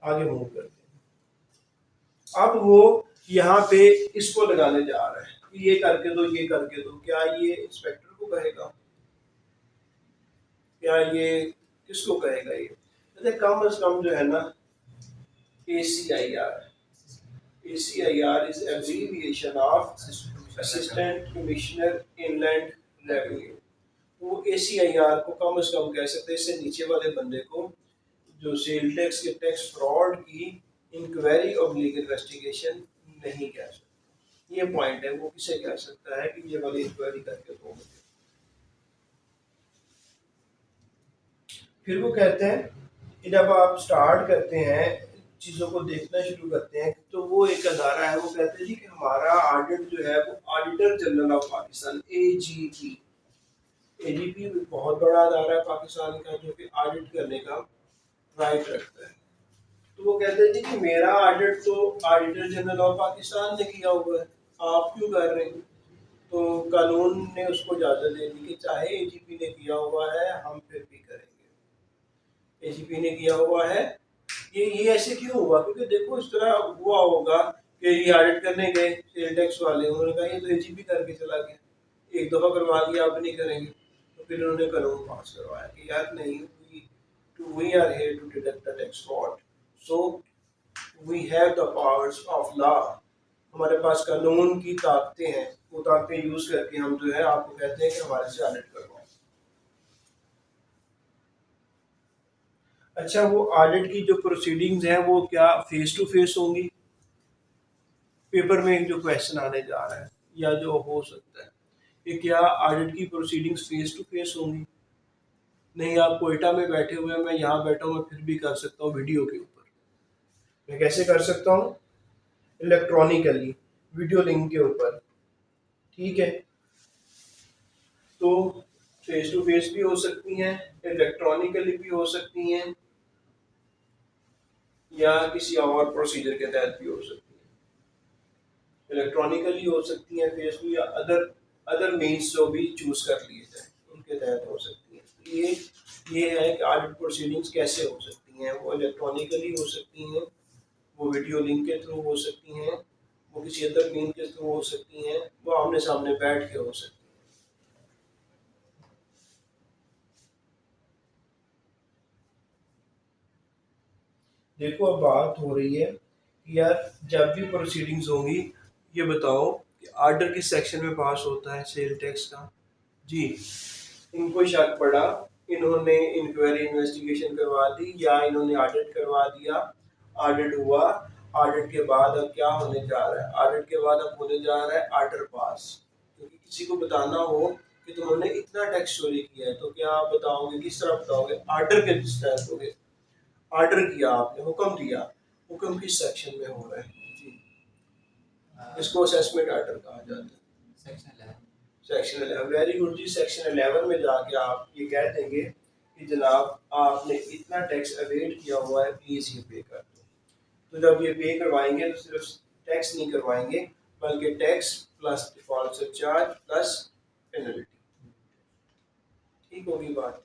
आगे मूव करते हैं। अब वो यहाँ पे इसको लगाने जा रहा है, ये करके दो, ये करके दो। क्या ये इंस्पेक्टर को कहेगा, क्या ये किसको कहेगा? ये कम से कम जो है ना, ACIR is abbreviation of Assistant Commissioner Inland Revenue। वो ACIR को कम से कम कह सकते हैं, इससे नीचे वाले बंदे को जो सेल टैक्स के टैक्स फ्रॉड की इंक्वायरी और लीगल इन्वेस्टिगेशन नहीं कह सकता। ये पॉइंट है, वो किसे कह सकता है कि ये वाली इंक्वायरी करके दो मुझे। फिर वो कहते हैं कि जब आप स्टार्ट करते हैं, चीज़ों को देखना शुरू करते हैं, तो वो एक अदारा है, वो कहते हैं जी कि हमारा ऑडिट जो है वो auditor general of Pakistan AGP बहुत बड़ा अदारा है पाकिस्तान का, जो कि ऑडिट करने का राइट रखता है। तो वो कहते हैं जी कि मेरा ऑडिट तो ऑडिटर जनरल ऑफ पाकिस्तान ने किया हुआ है, आप क्यों कर रहे हैं? तो कानून ने उसको इजाज़त दे दी कि चाहे AGP ने किया हुआ है, हम फिर भी करेंगे। AGP ने किया हुआ है, ये ऐसे क्यों हुआ? क्योंकि देखो इस तरह हुआ होगा कि ये ऑडिट करने गए सेल टैक्स वाले, उन्होंने कहा ये तो AGP करके चला गया, एक दफ़ा करवा लिया, अब नहीं करेंगे। तो फिर उन्होंने कानून पास करवाया कि यार नहीं, we are here to detect the tax fraud, so we have the powers of law। हमारे पास कानून की ताकतें हैं, वो ताकतें यूज करके हम जो है आपको कहते हैं कि हमारे से ऑडिट करवाओ। अच्छा, वो ऑडिट की जो प्रोसीडिंग्स हैं वो क्या फेस टू फेस होंगी? पेपर में जो क्वेश्चन आने जा रहा है या जो हो सकता है कि क्या ऑडिट की प्रोसीडिंग्स फेस टू फेस होंगी? नहीं, आप कोयटा में बैठे हुए हैं, मैं यहाँ बैठा हूँ, मैं फिर भी कर सकता हूँ वीडियो के ऊपर। मैं कैसे कर सकता हूँ? इलेक्ट्रॉनिकली, वीडियो लिंक के ऊपर, ठीक है। तो फेस टू फेस भी हो सकती हैं, इलेक्ट्रॉनिकली भी हो सकती हैं, या किसी और प्रोसीजर के तहत भी हो सकती हैं। इलेक्ट्रॉनिकली हो सकती हैं, फेसबुक या अदर मीन्स जो भी चूज कर लिए जाए उनके तहत हो सकती हैं। ये है कि ऑडिट प्रोसीडिंग्स कैसे हो सकती हैं। वो इलेक्ट्रॉनिकली हो सकती हैं, वो वीडियो लिंक के थ्रू हो सकती हैं, वो किसी अदर मीन के थ्रू हो सकती हैं, वो आमने सामने बैठ के हो सकती हैं। देखो अब बात हो रही है कि यार जब भी प्रोसीडिंग्स होंगी, ये बताओ कि ऑर्डर किस सेक्शन में पास होता है सेल टैक्स का? जी, इनको शक पड़ा, इन्होंने इंक्वायरी इन्वेस्टिगेशन करवा दी या इन्होंने ऑडिट करवा दिया, ऑडिट हुआ, ऑडिट के बाद अब क्या होने जा रहा है? ऑडिट के बाद अब होने जा रहा है ऑर्डर पास। क्योंकि किसी को बताना हो कि तुमने इतना टैक्स चोरी किया है, तो क्या आप बताओगे, किस तरह बताओगे? ऑर्डर के तहत होगे, ऑर्डर किया आपने, हुक्म दिया हुक्म किस सेक्शन में हो रहा है जी? Uh, इसको असेसमेंट आर्डर कहा जाता है। सेक्शन 11 सेक्शन 11, वेरी गुड जी। सेक्शन 11 में जाके आप ये कह देंगे कि जनाब आपने इतना टैक्स अवेल किया हुआ है, प्लीज़ ये पे कर दो। तो जब ये पे करवाएंगे तो सिर्फ टैक्स नहीं करवाएंगे, बल्कि tax plus default surcharge plus penalty. ठीक होगी बात?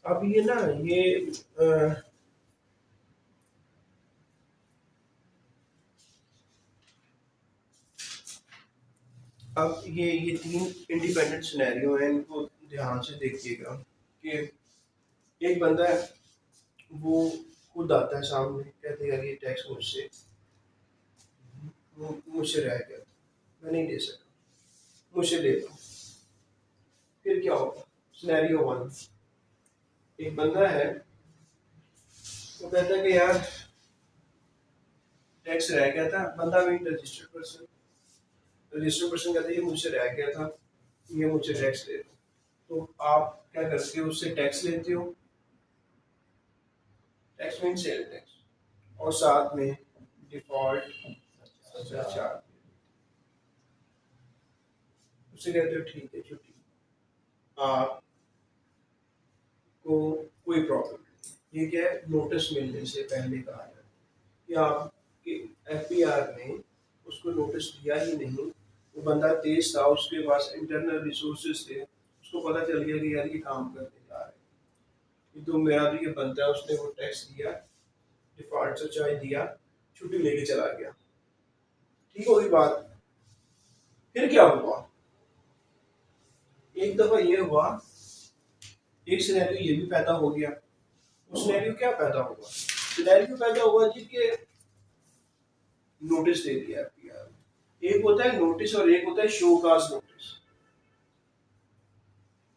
अब ये ना ये अब ये तीन इंडिपेंडेंट सिनेरियो हैं, इनको ध्यान से देखिएगा कि एक बंदा है, वो खुद आता है सामने, कहते हैं यार ये टैक्स मुझसे रह गया, मैं नहीं दे सका, मुझसे ले लो। फिर क्या होगा? सिनेरियो 1, एक बंदा है, वो कहता है कि यार टैक्स रह गया था, बंदा भी रजिस्टर्ड पर्सन कहता है ये मुझसे रह गया था, ये मुझसे टैक्स ले लो। तो आप क्या करते हो? उससे टैक्स लेते हो, टैक्स मीन सेल टैक्स, और साथ में डिफॉल्ट सरचार्ज। उससे कहते हो ठीक है छुट्टी, आपको कोई प्रॉब्लम नहीं। ये क्या है? नोटिस मिलने से पहले कहा जाता है कि आपके एफपीआर ने उसको नोटिस दिया ही नहीं, वो बंदा तेज था, उसके पास इंटरनल रिसोर्सेज थे, उसको पता चल गया कि यार ये काम करने जा रहे हैं, तो मेरा भी ये बनता है, उसने वो टैक्स दिया, डिफॉल्ट सरचार्ज दिया, छुट्टी लेके चला गया। ठीक होगी बात? फिर क्या हुआ? एक दफा ये हुआ, एक सिनेरियो ये भी पैदा हो गया। वो सिनेरियो क्या पैदा हुआ? सिनेरियो पैदा हुआ जी के नोटिस दे दिया एफपीआर। एक होता है नोटिस और एक होता है show cause notice.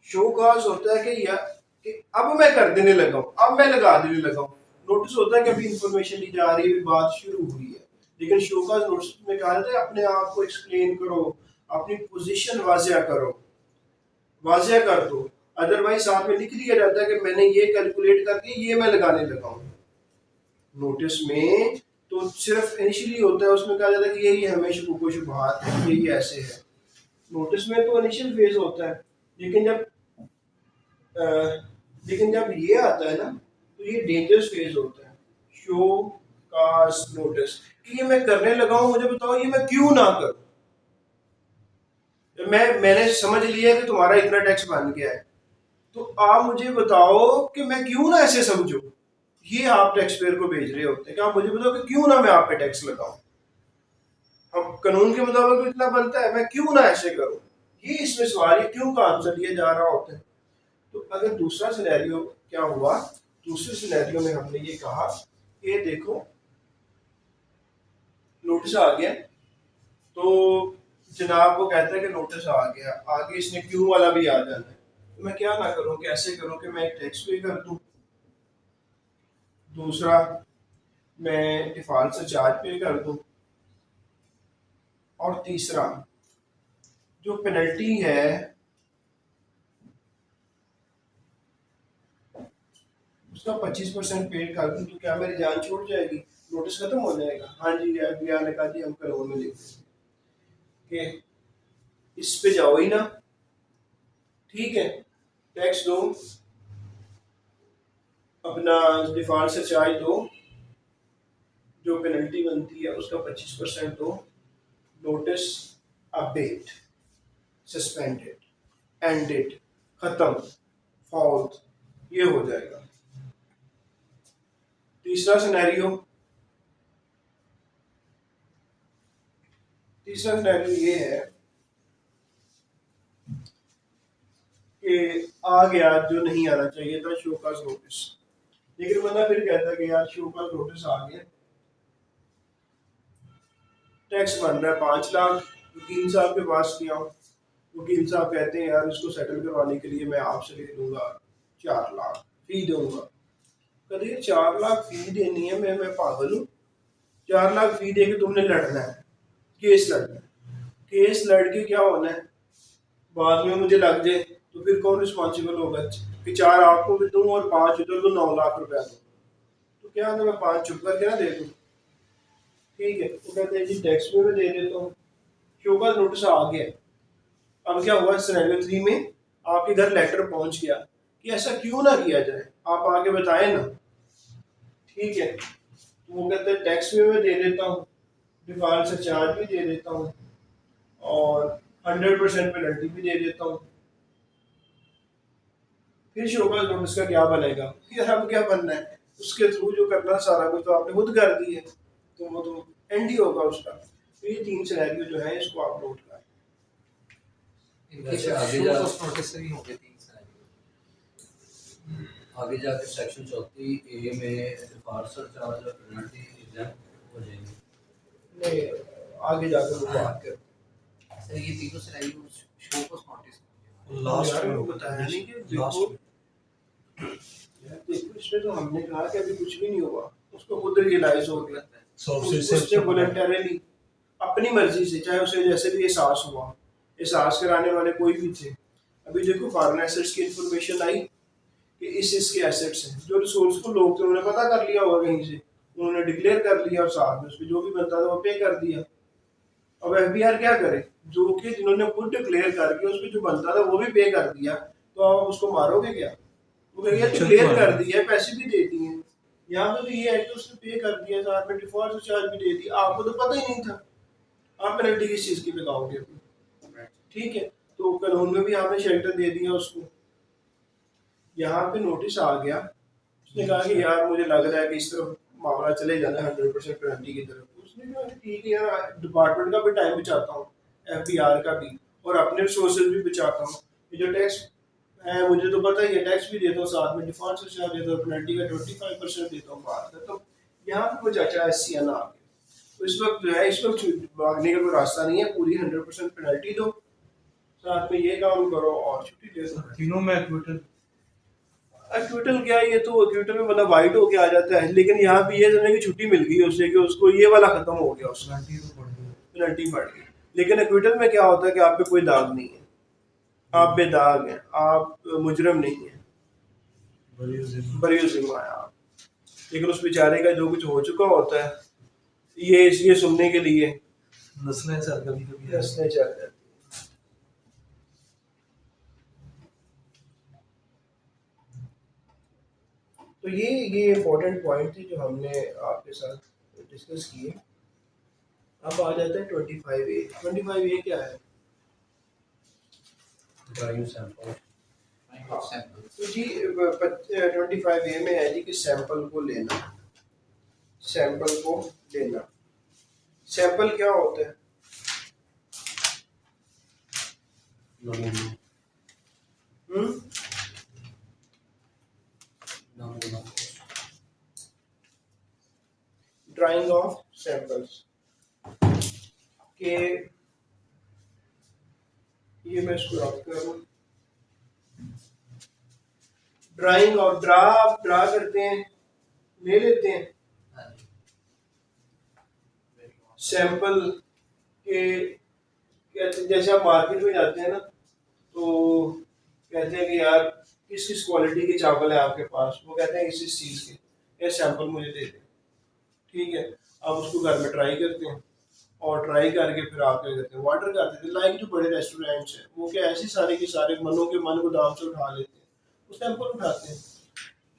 Show cause होता है कि यार कि अब मैं कर देने लगा हूँ, अब मैं लगा देने लगा हूँ। नोटिस होता है कि अभी इंफॉर्मेशन दी जा रही है, बात शुरू हुई है। लेकिन शो काज नोटिस में कहा जाता है अपने आप को एक्सप्लेन करो, अपनी पोजीशन वाजिया करो, वाजिया कर दो। अदरवाइज साथ में लिख दिया जाता है कि मैंने ये कैलकुलेट करके ये मैं लगाने लगा हूँ। नोटिस में तो सिर्फ इनिशियली होता है, उसमें कहा जाता है कि यही हमें शुबह शुबहात है, यही ऐसे है। नोटिस में तो इनिशियल फेज होता है, लेकिन जब ये आता है ना, तो ये डेंजरस फेज होता है, शो काज नोटिस, कि ये मैं करने लगा हूँ, मुझे बताओ ये मैं क्यों ना करूँ। मैंने समझ लिया कि तुम्हारा इतना टैक्स बन गया है, तो आप मुझे बताओ कि मैं क्यों ना ऐसे समझूं। ये आप टैक्स पेयर को भेज रहे होते हैं कि आप मुझे बताओ कि क्यों ना मैं आप पे टैक्स लगाऊं। हम कानून के मुताबिक इतना बनता है, मैं क्यों ना ऐसे करूं। ये इसमें सवाल है, क्यों का आंसर दिया जा रहा होता है। तो अगर दूसरा सिनेरियो क्या हुआ, दूसरे सिनेरियो में हमने ये कहा कि देखो नोटिस आ गया, तो जनाब को कहता है कि नोटिस आ गया, आगे इसने क्यों वाला भी आ जाना है, तो मैं क्या ना करूं, कैसे करूं कि मैं एक टैक्स पे कर दूं, दूसरा मैं डिफॉल्ट से चार्ज पे कर दूं, और तीसरा जो पेनल्टी है उसका 25% पे कर दूं, तो क्या मेरी जान छूट जाएगी, नोटिस खत्म हो जाएगा। हाँ जी, एफबीआई ने कहा जी हम कानून में लिख देंगे कि इस पे जाओ ही ना, ठीक है, टैक्स दो, अपना डिफॉल्ट से चार्ज दो, जो पेनल्टी बनती है उसका 25% दो, नोटिस अपडेट, सस्पेंडेड, एंडेड, खत्म, फॉल्ट, ये हो जाएगा। तीसरा सिनेरियो ये है कि आ गया जो नहीं आना चाहिए था, शो काज नोटिस, लेकिन बंदा फिर कहता है कि यार शो काज नोटिस आ गया, टैक्स बन रहा है 5 लाख, वकील साहब के पास गया हूँ, वकील साहब कहते हैं यार इसको सेटल करवाने के लिए मैं आपसे ले लूँगा 4 लाख फी दूंगा। कहते ये 4 लाख फी देनी है, मैं पागल हूँ? 4 लाख फी दे के तुमने लड़ना है, केस लड़ना है, केस लड़के क्या होना है, बाद में मुझे लग जाए तो फिर कौन रिस्पॉन्सिबल होगा कि 4 आपको भी दूँ और 5 इधर को 9 लाख रुपया दूँ? तो क्या ना मैं 5 चुप करके ना दे दूँ? ठीक है, तो कहते हैं जी टैक्स में मैं दे देता हूँ। शो का नोटिस आ गया। अब क्या हुआ, सिनेरियो 3 में आपके घर लेटर पहुंच गया कि ऐसा क्यों ना किया जाए, आप आके बताएं ना। ठीक है, तो वो कहते हैं टैक्स में मैं दे देता हूँ, डिफॉल्ट से चार्ज भी दे देता हूँ और 100% पेनल्टी भी दे देता हूँ। फिर शोभा नोटिस का क्या बनेगा यार, अब क्या बनना है, उसके थ्रू जो करना सारा कुछ तो आपने खुद कर दी है, तो वो तो एंड ही होगा उसका। तो ये 3 सिनेरियो जो है इसको आप नोट करें। इनके वैसे आगे शो जा पोस्ट नोटिस से भी होंगे 3 सिनेरियो। आगे जाके सेक्शन 34A में पार्सल चार्ज और पेनल्टी एग्जाम हो जाएंगे। नहीं, आगे जाकर वो बात कर। सर ये तीनों सिनेरियो शो पोस्ट नोटिस होंगे। लास्ट यार में वो होगा बताया नहीं कि देखो, लास्ट यार देखो इसमें तो हमने कहा कि अभी कुछ भी नहीं हुआ, उसको खुद रियलाइज हो गया, सबसे उसने वॉलंटरली अपनी मर्जी से, चाहे उसे जैसे भी एहसास हुआ, एहसास कराने वाले कोई भी थे। अभी देखो फॉरेन एसेट्स की इंफॉर्मेशन आई कि इसके एसेट्स हैं, जो रिसोर्सफुल लोग थे उन्होंने पता कर लिया होगा कहीं से, उन्होंने डिक्लेयर कर लिया और साथ में उस पर जो भी बनता था वो पे कर दिया। अब एफबीआर क्या करे, जो कि जिन्होंने खुद डिक्लेयर करके उस पर जो बनता था वो भी पे कर दिया, तो आप उसको मारोगे क्या? वो कहेगा डिक्लेयर कर दिया, पैसे भी दे दिए। यहाँ पे तो ये है कि उसने पे कर दिया, साथ में डिफॉल्ट चार्ज भी दे दिया, आपको तो पता ही नहीं था, आप पेनल्टी किस चीज की लगाओगे अपनी? ठीक है, तो कानून में भी आपने शेल्टर दे दिया उसको। यहाँ पे नोटिस आ गया, उसने कहा कि यार मुझे लग रहा है कि इस तरफ मामला चले जाना है 100% पेनल्टी की तरफ। उसने कहा कि ठीक है यार, डिपार्टमेंट का भी टाइम बचाता हूँ, एफबीआर का भी, और अपने रिसोर्सेज भी बचाता हूँ। ये जो टैक्स है मुझे तो पता ही है, टैक्स भी देता हूँ, साथ में डिफॉल्ट से चार्ज देता हूँ, पेनल्टी का 25% देता हूँ बात का। तो यहाँ पे वो चाचा एस आ गया। तो इस वक्त जो है, इस वक्त भागने का कोई रास्ता नहीं है, पूरी 100% पेनल्टी दो, साथ में ये काम करो और छुट्टी दे दो। तीनों में एक्विटल एक्विटल क्या है, ये तो एक्विटल में मतलब वाइट होके आ जाता है, लेकिन यहाँ पे ये समझे कि छुट्टी मिल गई उससे कि उसको ये वाला खत्म हो गया, उसका पेनल्टी तो बढ़ गई। पेनल्टी बढ़ गई। लेकिन एक्विटल में क्या होता है कि आप पे कोई दाग नहीं है, आप बेदाग हैं, आप मुजरम नहीं है, बरी जिम्मा है आप। लेकिन उस बेचारे का जो कुछ हो चुका होता है, ये सुनने के लिए नस्लें सर कभी कभी हंसने चल जाती हैं। तो ये इम्पोर्टेंट पॉइंट थी जो हमने आपके साथ डिस्कस किए। अब आ जाता है 25A। 25A क्या है? ड्राइव सैंपल सैंपल तो जी 25A में है जी कि सैंपल को लेना, सैंपल को लेना। सैंपल क्या होता है? नमूना हम्म, नमूना ड्राइंग ऑफ सैंपल्स के, ये मैं इसको याद कर रहा हूँ। ड्राइंग ऑफ ड्रा करते हैं, ले लेते हैं सैंपल के। कहते जैसे आप मार्केट में जाते हैं ना, तो कहते हैं कि यार किस किस क्वालिटी के चावल है आपके पास, वो कहते हैं इस चीज़ के, ये सैंपल मुझे दे दें। ठीक है, आप उसको घर में ट्राई करते हैं और ट्राई करके फिर आप क्या करते हैं, ऑर्डर कर देते हैं। लाइक जो बड़े रेस्टोरेंट्स हैं वो क्या ऐसे सारे के सारे मनों के मन गोदाम से उठा लेते हैं, वो सैंपल उठाते हैं।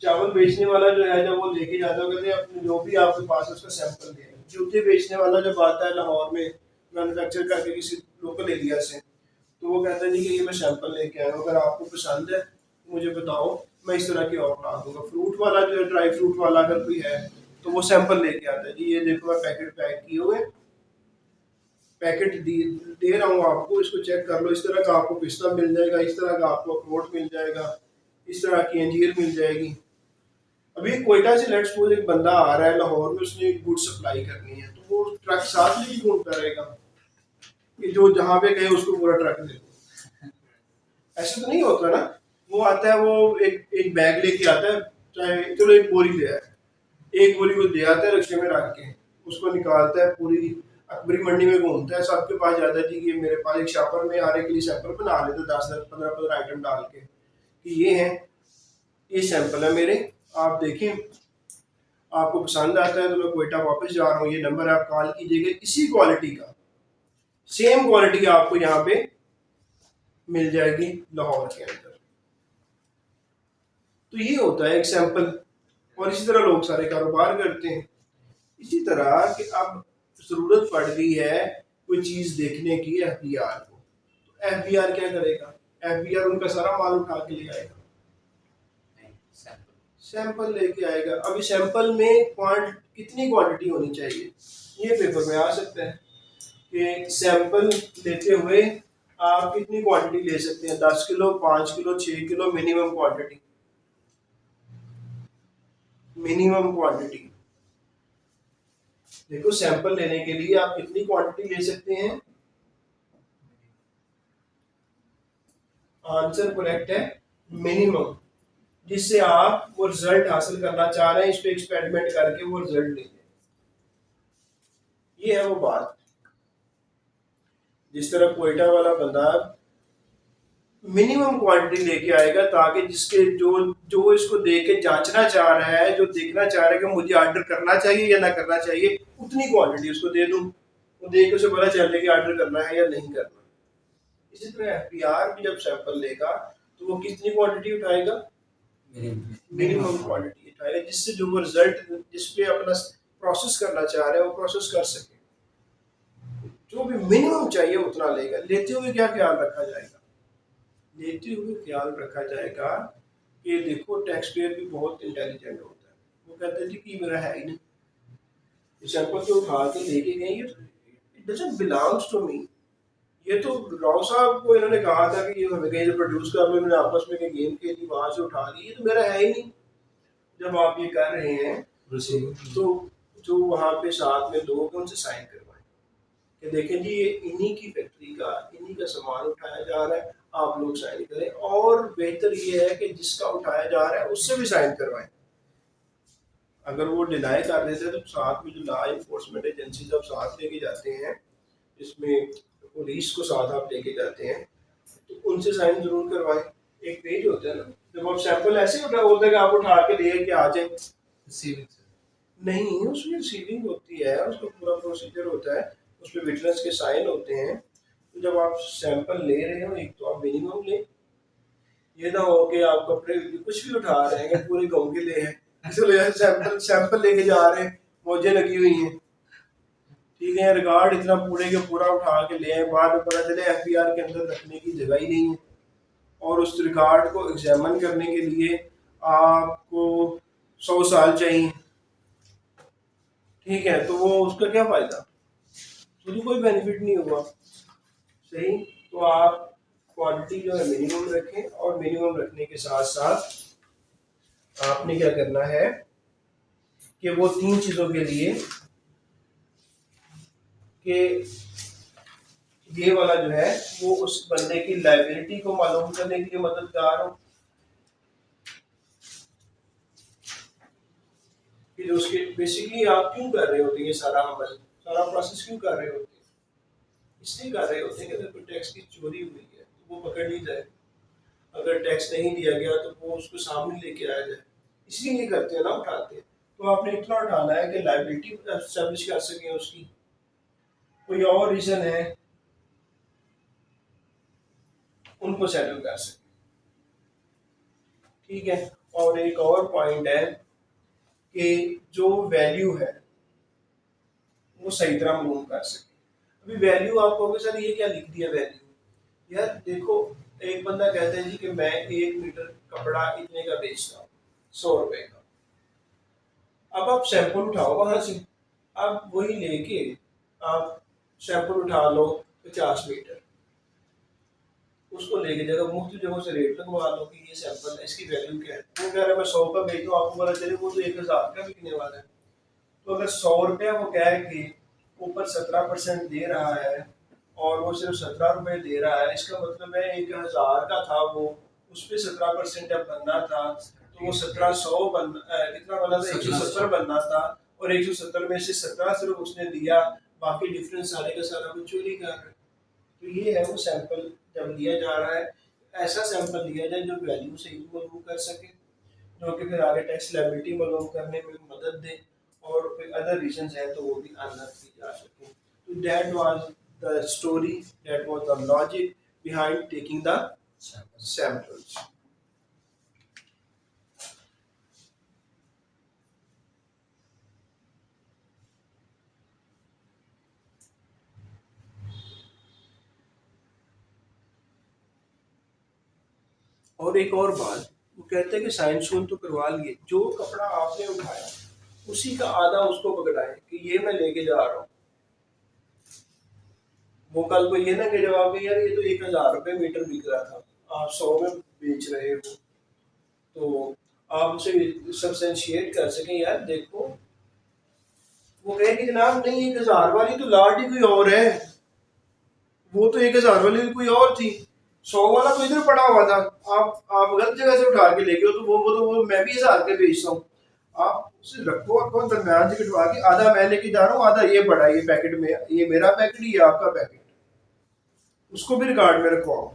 चावल बेचने वाला जो है जब वो लेके जाता है, कहते हैं अपने जो भी आपके पास है उसका सैंपल दे। जूते बेचने वाला जब आता है लाहौर में मैन्युफैक्चर करके किसी लोकल एरिया से, तो वो कहता है जी कि ये मैं सैंपल लेके आया हूँ, अगर आपको पसंद है तो मुझे बताओ, मैं इस तरह की और बना दूंगा। फ्रूट वाला जो है, ड्राई फ्रूट वाला अगर कोई है तो वो सैंपल लेके आता है, जी ये देखो मैं पैकेट पैक किए हुए, पैकेट दे रहा हूँ आपको, इसको चेक कर लो। इस तरह का आपको पिस्ता मिल जाएगा, इस तरह का आपको अखरोट मिल जाएगा, इस तरह की अंजीर मिल जाएगी। अभी कोयटा से लेट्स सपोज एक बंदा आ रहा है लाहौर में, उसने गुड सप्लाई करनी है, तो वो ट्रक साथ लेके घूमता रहेगा? कि जो जहाँ पे गए उसको पूरा ट्रक दे दो। ऐसा तो नहीं होता ना। वो आता है, वो एक एक बैग लेके आता है, चाहे चलो एक बोरी ले आए, एक बोरी को ले आता है रिक्शे में रख के, उसको निकालता है, पूरी अकबरी मंडी में घूमता है, सबके पास जाता है जी कि मेरे पास एक शॉपर में हर एक के लिए सैंपल बना लेते 10 10 15 15 आइटम डाल के कि ये हैं, ये सैंपल है मेरे, आप देखें, आपको पसंद आता है तो मैं कोयटा वापस जा रहा हूँ, ये नंबर आप कॉल कीजिएगा, इसी क्वालिटी का सेम क्वालिटी आपको यहाँ पे मिल जाएगी लाहौर के अंदर। तो ये होता है एक सैंपल। और इसी तरह लोग सारे कारोबार करते हैं। इसी तरह कि अब जरूरत पड़ गई है कोई चीज देखने की एफबीआर को, तो एफबीआर क्या करेगा? एफबीआर उनका सारा माल उठा के ले आएगा, नहीं, सैंपल सैंपल लेके आएगा। अभी सैंपल में कितनी क्वांटिटी होनी चाहिए, ये पेपर में आ सकता है कि सैंपल लेते हुए आप कितनी क्वांटिटी ले सकते हैं, 10 kilo, 5 kilo, 6 kilo, minimum quantity. Minimum quantity देखो, सैंपल लेने के लिए आप कितनी क्वांटिटी ले सकते हैं? आंसर करेक्ट है मिनिमम, जिससे आप वो रिजल्ट हासिल करना चाह रहे हैं, इस पे एक्सपेरिमेंट करके वो रिजल्ट लेंगे। ये है वो बात। जिस तरह कोयटा वाला बंदा मिनिमम क्वांटिटी लेके आएगा ताकि जिसके जो जो इसको देख के जांचना चाह रहा है, जो देखना चाह रहा है कि मुझे ऑर्डर करना चाहिए या ना करना चाहिए, उतनी क्वांटिटी उसको दे दूं, वो देख के उसे पता चले कि ऑर्डर करना है या नहीं करना। इसी तरह एफबीआर भी जब सैंपल लेगा तो वो कितनी क्वांटिटी उठाएगा? मिनिमम क्वांटिटी उठाएगा, जिससे जो वो रिजल्ट जिसपे अपना प्रोसेस करना चाह रहा है वो प्रोसेस कर सके। जो भी मिनिमम चाहिए उतना लेगा। लेते हुए क्या ख्याल रखा जाएगा? लेते हुए ख्याल रखा जाएगा कि देखो टैक्स पेयर भी बहुत इंटेलिजेंट होता है, वो कहते हैं जी कि मेरा है ही नहीं, सैंपल जो उठा के लेके गए ये it doesn't belongs to me. ये तो राव साहब को इन्होंने कहा था कि ये हमें कहीं से प्रोड्यूस कर लो, इन्होंने आपस में कहीं गेम खेली, वहां से उठा ली, ये तो मेरा है ही नहीं। जब आप ये कर रहे हैं तो जो वहाँ पे साथ में लोग हैं उनसे साइन करवाएं कि देखें जी ये इन्हीं की फैक्ट्री का, इन्हीं का सामान उठाया जा रहा है, आप लोग साइन करें। और बेहतर ये है कि जिसका उठाया जा रहा है उससे भी साइन करवाएं। अगर वो डिनाई कर देते हैं तो साथ में जो लॉ इन्फोर्समेंट एजेंसी जब साथ लेके जाते हैं, इसमें पुलिस को साथ आप लेके जाते हैं, तो उनसे साइन जरूर करवाएं। एक पेज होता है ना, जब आप सैंपल ऐसे उठा होता है कि आप उठा के ले के आ जाए, रिसीविंग नहीं, उसमें रिसीविंग होती है, उसका पूरा प्रोसीजर होता है, उसमें विटनेस के साइन होते हैं। तो जब आप सैंपल ले रहे हो, एक तो आप मिनिमम लें, ये ना हो कि आप कपड़े कुछ भी उठा रहे हैं, पूरे गाँव के लिए हैं, इसलिए सैंपल लेके जा रहे हैं, मौजें लगी हुई हैं, ठीक है, रिकॉर्ड इतना पूरे के पूरा उठा के ले आए, बाद में पता चले एफबीआर के अंदर रखने की जगह ही नहीं है, और उस रिकॉर्ड को एग्जामिन करने के लिए आपको 100 साल चाहिए, ठीक है, तो वो उसका क्या फायदा? तो कोई बेनिफिट नहीं हुआ। सही, तो आप क्वांटिटी जो है मिनिमम रखें, और मिनिमम रखने के साथ साथ आपने क्या करना है कि वो 3 चीजों के लिए कि ये वाला जो है वो उस बंदे की लायबिलिटी को मालूम करने के लिए मददगार हो, फिर उसके बेसिकली आप क्यों कर रहे होते हैं ये सारा अमल, सारा प्रोसेस क्यों कर रहे होते हैं? इसलिए कर रहे होते हैं कि अगर कोई टैक्स की चोरी हुई है तो वो पकड़ ली जाए, अगर टैक्स नहीं दिया गया तो वो उसको सामने लेके आया जाए, इसलिए ये करते हैं ना, उठाते हैं। तो आपने इतना उठाना है कि लायबिलिटी एस्टेब्लिश कर सकें उसकी। कोई और रीजन है उनको सेटल कर सके, ठीक है। और एक और पॉइंट है कि जो वैल्यू है वो सही तरह मालूम कर सके। अभी वैल्यू आप कहोगे सर ये क्या लिख दिया वैल्यू, यार देखो, एक बंदा कहता है जी कि मैं 1 मीटर कपड़ा इतने का बेचता हूँ 100 रुपए का, अब आप सैंपल उठाओ वहां से, आप वही लेके आप सैंपल उठा लो 50 मीटर, उसको लेके जगह मुख्तलिफ जगहों से रेट लगवा लो कि ये सैंपल है, इसकी वैल्यू क्या है। वो कह रहा है मैं 100 का बेचता हूँ, आपको पता चले वो तो 1000 का बिकने वाला है। तो अगर 100 रुपया वो कह के ऊपर 17% दे रहा है और वो सिर्फ 17 रुपए दे रहा है, इसका मतलब है 1000 का था वो, उस पर 17% अब बनना था, तो वो 1700 कितना बना था, 170 बनना था, और 170 में से 17 सिर्फ उसने दिया, बाकी डिफरेंस सारे का सारा वो चोरी कर रहा है। तो ये है वो सैंपल जब लिया जा रहा है, ऐसा सैंपल लिया जाए जो वैल्यू सही मालूम कर सके, जो कि फिर आगे टैक्स लायबिलिटी मालूम करने में मदद दे, और फिर अदर रीजंस हैं तो वो भी अनलॉक की जा सके। तो that was the story, that was the logic behind taking the samples. और एक और बात, वो कहते हैं कि साइंस खून तो करवा लिए, जो कपड़ा आपने उठाया उसी का आधा उसको पकड़ाए कि ये मैं लेके जा रहा हूँ। वो कल को ये ना कि जवाब यार ये तो 1000 रुपये मीटर बिक रहा था, आप 100 में बेच रहे हो, तो आप उसे सब्सटेंशिएट कर सकें, यार देखो, वो कहे कि जनाब नहीं 1000 वाली तो लाट ही कोई और है, वो तो 1000 वाली कोई और थी, 100 वाला तो इधर पड़ा हुआ था, आप गलत जगह से उठा के ले गए हो, तो वो मैं भी 1000 के बेचता हूँ। आप उसे रखो रखो दरम्यान से कटवा के, आधा मैं लेके जा रहा हूँ, आधा ये पड़ा, ये पैकेट में, ये मेरा पैकेट, ये आपका पैकेट, उसको भी रिकॉर्ड में रखवाओ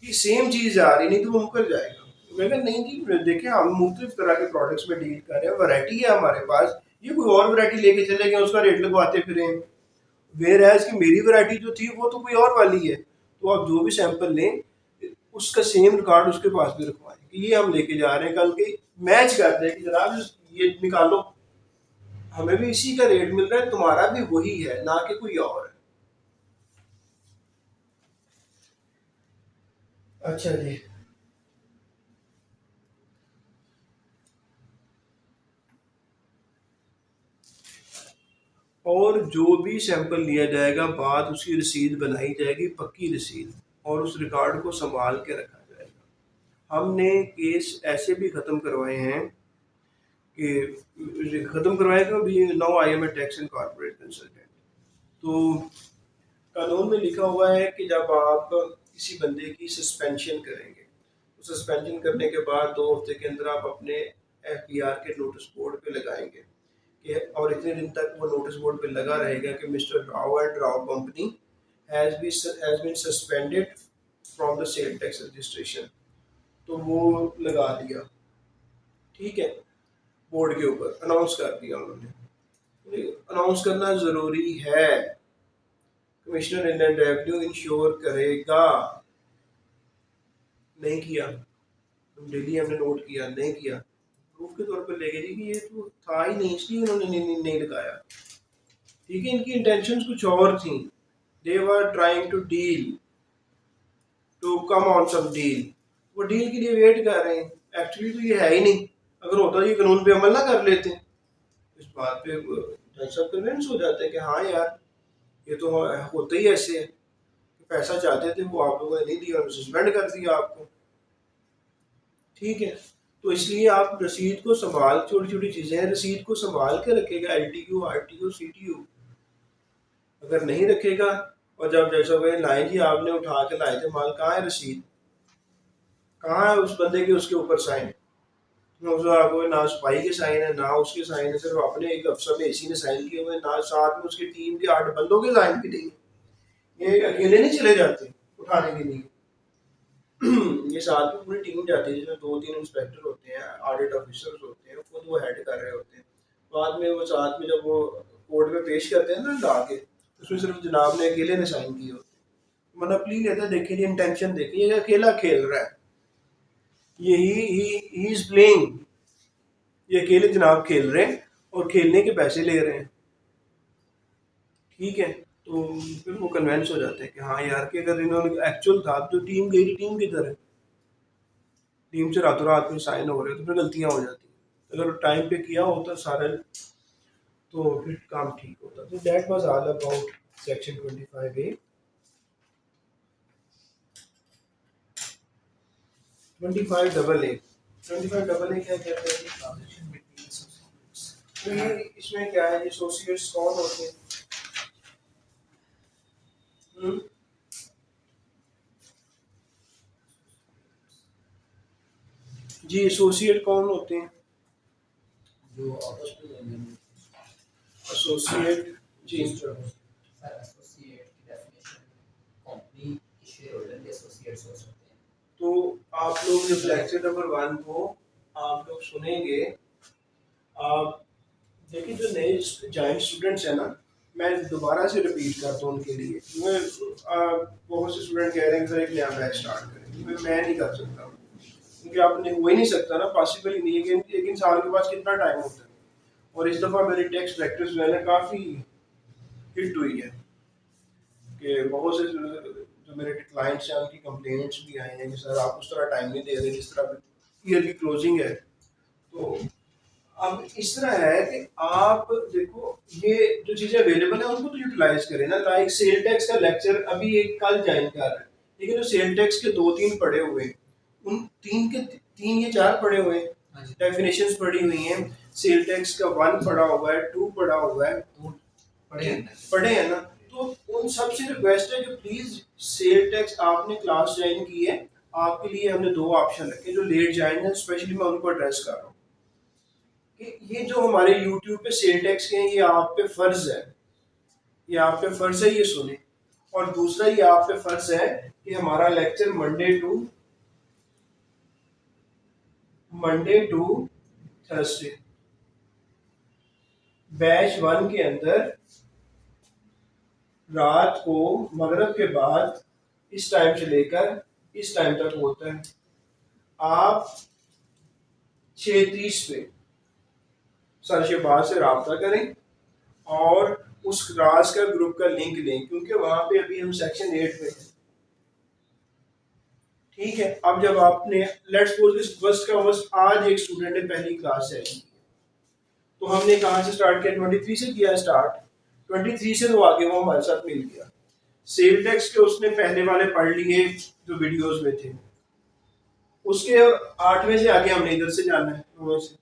कि सेम चीज आ रही, नहीं तो वो मुकर जाएगा। तो मैंने कहा नहीं जी देखें, हम मुख्तलिफ तरह के प्रोडक्ट्स में डील कर रहे हैं, वैरायटी है हमारे पास, ये कोई और वैरायटी लेके चले गए उसका रेट लगवाते फिरे, वेयर एज कि मेरी वैरायटी जो थी वो तो कोई और वाली है। तो आप जो भी सैंपल लें उसका सेम रिकॉर्ड उसके पास भी रखवाएं कि ये हम लेके जा रहे हैं, कल के मैच करते हैं कि जनाब ये निकालो, हमें भी इसी का रेट मिल रहा है, तुम्हारा भी वही है, ना कि कोई और है। अच्छा जी, और जो भी सैंपल लिया जाएगा बाद उसकी रसीद बनाई जाएगी, पक्की रसीद, और उस रिकॉर्ड को संभाल के रखा जाएगा। हमने केस ऐसे भी ख़त्म करवाए हैं कि ख़त्म करवाए तो अभी now I am a tax and corporate consultant. तो कानून में लिखा हुआ है कि जब आप किसी बंदे की सस्पेंशन करेंगे, तो सस्पेंशन करने के बाद 2 हफ्ते के अंदर आप अपने FPR के नोटिस बोर्ड पे लगाएंगे कि, और इतने दिन तक वो नोटिस बोर्ड पे लगा रहेगा कि mister Rao and Rao company has been suspended from the sale tax registration. तो वो लगा दिया, ठीक है, बोर्ड के ऊपर अनाउंस कर दिया उन्होंने। अनाउंस करना ज़रूरी है, कमिश्नर इंडियन रेवेन्यू इंश्योर करेगा, नहीं किया, डेली हमने नोट किया, नहीं किया, प्रूफ के तौर पर लेके जी कि ये तो था ही नहीं, इसलिए उन्होंने नहीं लगाया। ठीक है, इनकी इंटेंशंस कुछ और थी, they were trying to deal, to come on some deal, वो डील के लिए वेट कर रहे हैं, एक्चुअली तो ये है ही नहीं, अगर होता ये कानून पे अमल ना कर लेते। इस बात पे जज साहब कन्विंस हो जाते हैं कि हाँ यार ये तो होता ही ऐसे है, पैसा चाहते थे वो आप लोगों ने नहीं दिया और सस्पेंड कर दिया आपको। ठीक है, तो इसलिए आप रसीद को संभाल, छोटी छोटी चीज़ें हैं, रसीद को संभाल के रखेगा, LTO RTO CTO, अगर नहीं रखेगा, और जब जैसा वे लाए जी आपने उठा के लाए थे माल, कहाँ है रसीद, कहाँ है उस बंदे के उसके ऊपर साइन, आपको ना सिपाही के साइन है ना उसके साइन है, सिर्फ अपने एक अफसर ने AC ने साइन किए हुए, ना साथ में उसकी टीम के 8 बंदों के साइन भी नहीं, ये अकेले नहीं चले जाते उठाने के लिए ये साथ में पूरी टीम जाती है जिसमें 2-3 इंस्पेक्टर होते हैं, ऑडिट ऑफिसर्स होते हैं, खुद वो हेड कर रहे होते हैं, बाद में वो साथ में जब वो कोर्ट में पेश करते हैं ना ला के, उसमें सिर्फ जनाब ने अकेले ने साइन किए होते हैं, मतलब प्ली लेता है, देखिए इंटेंशन देखिए, ये अकेला खेल रहा है, ये ही इज प्लेइंग, ये अकेले जनाब खेल रहे हैं और खेलने के पैसे ले रहे हैं। ठीक है, तो फिर वो कन्वेंस हो जाते हैं कि हाँ यार कि अगर इन्होंने एक्चुअल था तो टीम गई, टीम किधर है, टीम से रातों रात में साइन हो रहे तो फिर गलतियाँ हो जाती हैं, अगर टाइम पे किया होता सारा तो फिर काम ठीक होता। तो that was all about section 25A। 25AA, 25AA क्या कहते हैं? Transaction between associates. तो ये इसमें क्या है, एसोसिएट्स कौन होते हैं? जी एसोसिएट कौन होते हैं? जो आपस में एसोसिएट जी सर एसोसिएट की डेफिनेशन कंपनी के शेयर होल्डर के एसोसिएट्स हो सकते हैं। तो आप लोग जब लेक्चर नंबर 1 को आप लोग सुनेंगे, आप देखिए जो नए जॉइंट स्टूडेंट्स हैं ना, मैं दोबारा से रिपीट करता हूँ उनके लिए। बहुत से स्टूडेंट कह रहे हैं कि सर एक नया बैच स्टार्ट करें, मैं नहीं कर सकता क्योंकि आपने हो ही नहीं सकता ना, पॉसिबल ही नहीं है कि एक इंसान के पास कितना टाइम होता है। और इस दफ़ा मेरी टेक्स्ट प्रैक्टिस जो है ना काफ़ी हिट हुई है कि बहुत से जो मेरे क्लाइंट्स हैं उनकी कंप्लेंट्स भी आई हैं कि सर आप उस तरह टाइम नहीं दे रहे जिस तरह ईयर की क्लोजिंग है। तो अब इस तरह है कि आप देखो ये जो चीज़ें अवेलेबल है उनको तो यूटिलाइज करें ना। लाइक सेल टैक्स का लेक्चर अभी एक कल ज्वाइन कर रहा है, लेकिन जो सेल टैक्स के 2-3 पढ़े हुए हैं, उन 3 या 4 पढ़े हुए हैं, हाँ जी, डेफिनेशंस पढ़ी हुई हैं, सेल टैक्स का 1 पढ़ा हुआ है, 2 पढ़ा हुआ है, तो पढ़े हैं ना। पढ़े हैं ना। तो उन सबसे रिक्वेस्ट है कि प्लीज सेल टैक्स आपने क्लास ज्वाइन की है, आपके लिए हमने 2 ऑप्शन रखे। जो लेट ज्वाइन है स्पेशली मैं उनको एड्रेस कर रहा हूँ कि ये जो हमारे यूट्यूब पे सेल टैक्स के हैं ये आप पे फर्ज है, ये आप पे फर्ज है ये सुने। और दूसरा ये आप पे फर्ज है कि हमारा lecture Monday to Thursday batch 1 के अंदर रात को मगरिब के बाद इस टाइम से लेकर इस टाइम तक होता है। आप 6:30 पे सर शहबाज से रब्ता करें और उस क्लास का ग्रुप का लिंक लें, क्योंकि वहां पे अभी हम सेक्शन 8 में हैं। ठीक है, अब जब आपने लेट्स सपोज फर्स्ट का फर्स्ट आज एक स्टूडेंट ने पहली क्लास से की, तो हमने कहाँ से स्टार्ट किया? 23 से किया स्टार्ट। 23 से तो आगे वो हमारे साथ मिल गया। सेल टैक्स के उसने पहले वाले पढ़ लिए जो वीडियोस में थे, उसके 8वें से आगे हमने इधर से जाना है 9 से,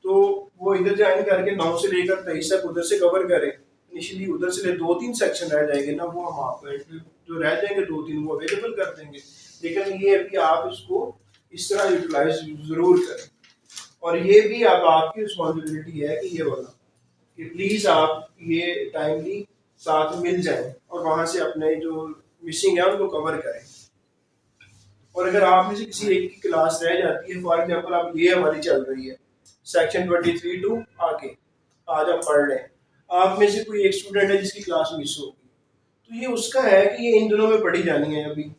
तो वो इधर ज्वाइन करके 9 से लेकर 23 तक उधर से कवर करें। इनिशियली उधर से 2-3 सेक्शन रह जाएंगे ना, वो हम आपको जो रह जाएंगे 2-3 वो अवेलेबल कर देंगे। लेकिन ये अभी आप इसको इस तरह यूटिलाइज जरूर करें। और ये भी अब आपकी रिस्पॉन्सिबिलिटी है कि ये वाला कि प्लीज आप ये टाइमली साथ मिल जाएं और वहां से अपने जो मिसिंग है उनको कवर करें। और अगर आप में से किसी एक की क्लास रह जाती है, फॉर एग्जाम्पल आप ये हमारी चल रही है सेक्शन 23 टू आगे, आज हम पढ़ रहे हैं, आप में से कोई एक स्टूडेंट है जिसकी क्लास मिस होगी, तो ये उसका है कि ये इन दिनों में पढ़ी जानी है, अभी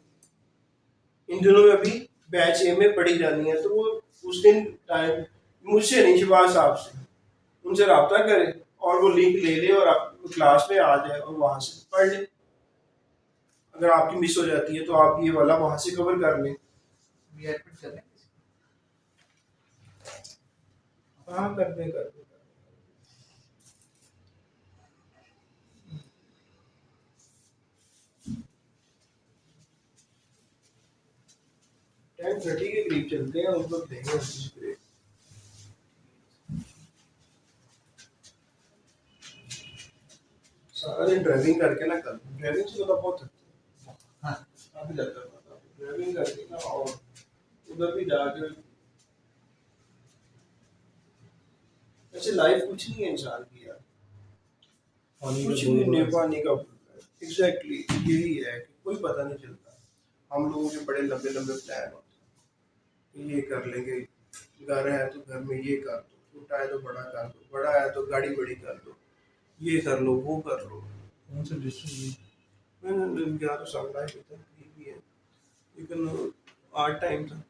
इन दिनों में अभी बैच ए में पढ़ी जानी है। तो वो उस दिन टाइम मुझसे नहीं, शहबाज साहब से, उनसे रब्ता करे और वो लिंक ले ले और आप क्लास में आ जाए और वहां से पढ़ ले। अगर आपकी मिस हो जाती है तो आप ये वाला वहां से कवर कर लें। भी एडमिट कर लें। हाँ कर दें कर दें। 10:30 के करीब चलते हैं, उस वक्त देंगे उस ब्रेक। सारा दिन ड्राइविंग करके ना, कर ड्राइविंग से तो बहुत थकते हैं। हाँ, काफी ज्यादा ड्राइविंग करके ना, और उधर भी जाकर ऐसे लाइफ कुछ नहीं है इंसान की यार, कुछ भी नहीं, पानी का एग्जैक्टली यही है कि कोई पता नहीं चलता। हम लोगों के बड़े लंबे लंबे प्लान होते हैं, ये कर लेंगे, घर है तो घर में ये कर दो, छोटा है तो बड़ा कर दो, बड़ा है तो गाड़ी बड़ी कर दो, ये कर लो वो कर लो। कौन सा डिस्ट्रिक्ट? मैंने गया तो सामना ही था, ठीक भी है, लेकिन आर्ट टाइम था।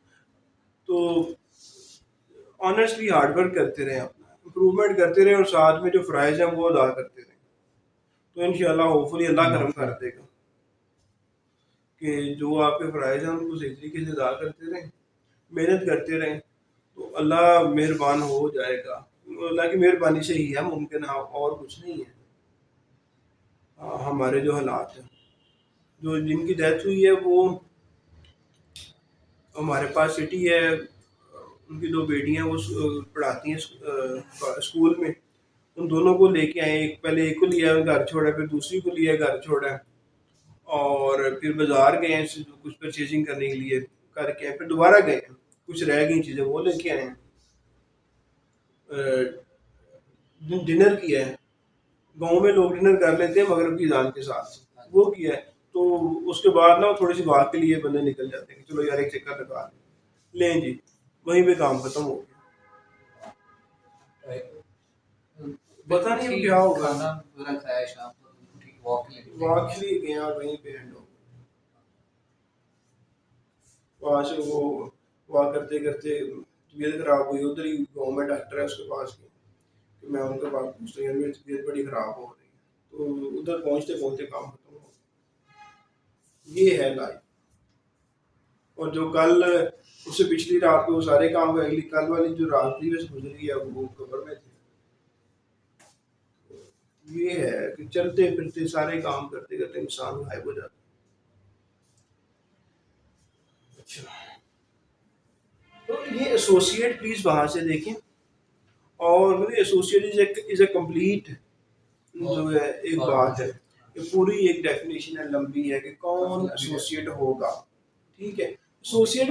तो ऑनेस्टली हार्ड वर्क करते रहे, अपना इम्प्रूवमेंट करते रहे और साथ में जो फ़राइज़ हैं वो अदा करते रहे, तो इंशाल्लाह होपफुली अल्लाह करम कर देगा कि जो आपके फ़राइज़ हैं उनको सही तरीके से अदा करते रहें, मेहनत करते रहें, तो अल्लाह मेहरबान हो जाएगा। अल्लाह की मेहरबानी से ही है मुमकिन, और कुछ नहीं है। हमारे जो हालात हैं, जो जिनकी डेथ हुई है वो हमारे पास सिटी है, उनकी 2 बेटियां वो पढ़ाती हैं स्कूल में, उन दोनों को लेके आए। एक पहले एक को लिया घर छोड़ा, फिर दूसरी को लिया घर छोड़ा, और फिर बाजार गए हैं कुछ परचेजिंग करने के लिए करके, फिर दोबारा गए हैं। कुछ रह गई चीज़ें वो लेके आए हैं, डिनर किया है। गांव में लोग डिनर कर लेते हैं मगरिब की अजान के साथ, वो किया है। तो उसके बाद ना थोड़ी सी बात के लिए बंदे निकल जाते हैं कि चलो यार एक चक्कर लगा लें जी, वहीं पे काम खत्म हो गया। पता नहीं अब क्या होगा। खाना वगैरह खाया शाम को, ठीक वॉक के लिए वहाँ के लिए गया, वहीं पे एंड हो गया। वहाँ से वो वहाँ करते करते तबीयत खराब हुई, उधर ही गाँव में डॉक्टर है उसके पास गया कि मैं उनके पास पूछता हूँ यार मेरी तबीयत बड़ी खराब हो रही है, तो उधर पहुँचते पहुँचते काम खत्म हो गया। ये है लाइफ। और जो कल उससे पिछली रात को वो सारे काम कर, अगली कल वाली जो रात प्रीवियस गुजरी है वो कब्र में थे। ये है कि चलते फिरते सारे काम करते करते इंसान गायब हो जाता है। अच्छा, तो ये एसोसिएट प्लीज वहां से देखें। और एसोसिएट इज ए कंप्लीट जो है एक बात है, ये पूरी एक डेफिनेशन है, लंबी है कि कौन एसोसिएट होगा। ठीक है, एसोसिएट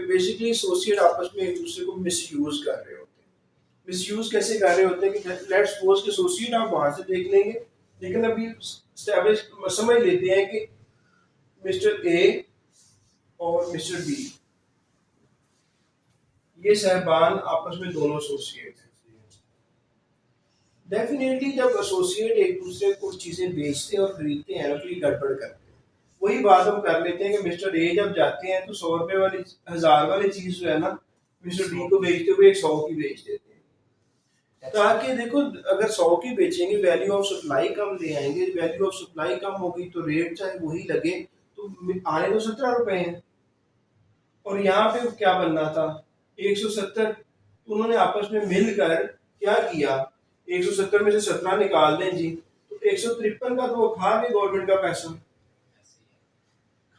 बेसिकली एसोसिएट आपस में एक दूसरे को मिसयूज कर रहे होते हैं। मिसयूज कैसे कर रहे होते हैं कि लेट्स सपोज कि एसोसिएट आप वहां से देख लेंगे, लेकिन अभी एस्टैब्लिश समझ लेते हैं कि मिस्टर ए और मिस्टर बी ये साहबान आपस में दोनों एसोसिएट हैं। डेफिनेटली जब एसोसिएट एक दूसरे को चीजें बेचते और खरीदते हैं ना तो ये गड़बड़ करते हैं। वही बात हम कर लेते हैं कि मिस्टर ए जब जाते हैं तो 100 रुपए वाली 1000 वाली चीज जो है ना मिस्टर बी को बेचते हुए 100 की बेच देते हैं। ताकि देखो अगर 100 की बेचेंगे वैल्यू ऑफ सप्लाई कम ले आएंगे, वैल्यू ऑफ सप्लाई कम होगी तो रेट चाहे वही लगे तो आने तो 17 रुपए हैं। और यहाँ पे क्या बनना था 170, उन्होंने आपस में मिलकर क्या किया 170 में से 17 निकाल दें जी, तो 153 का तो वो खा गए, गवर्नमेंट का पैसा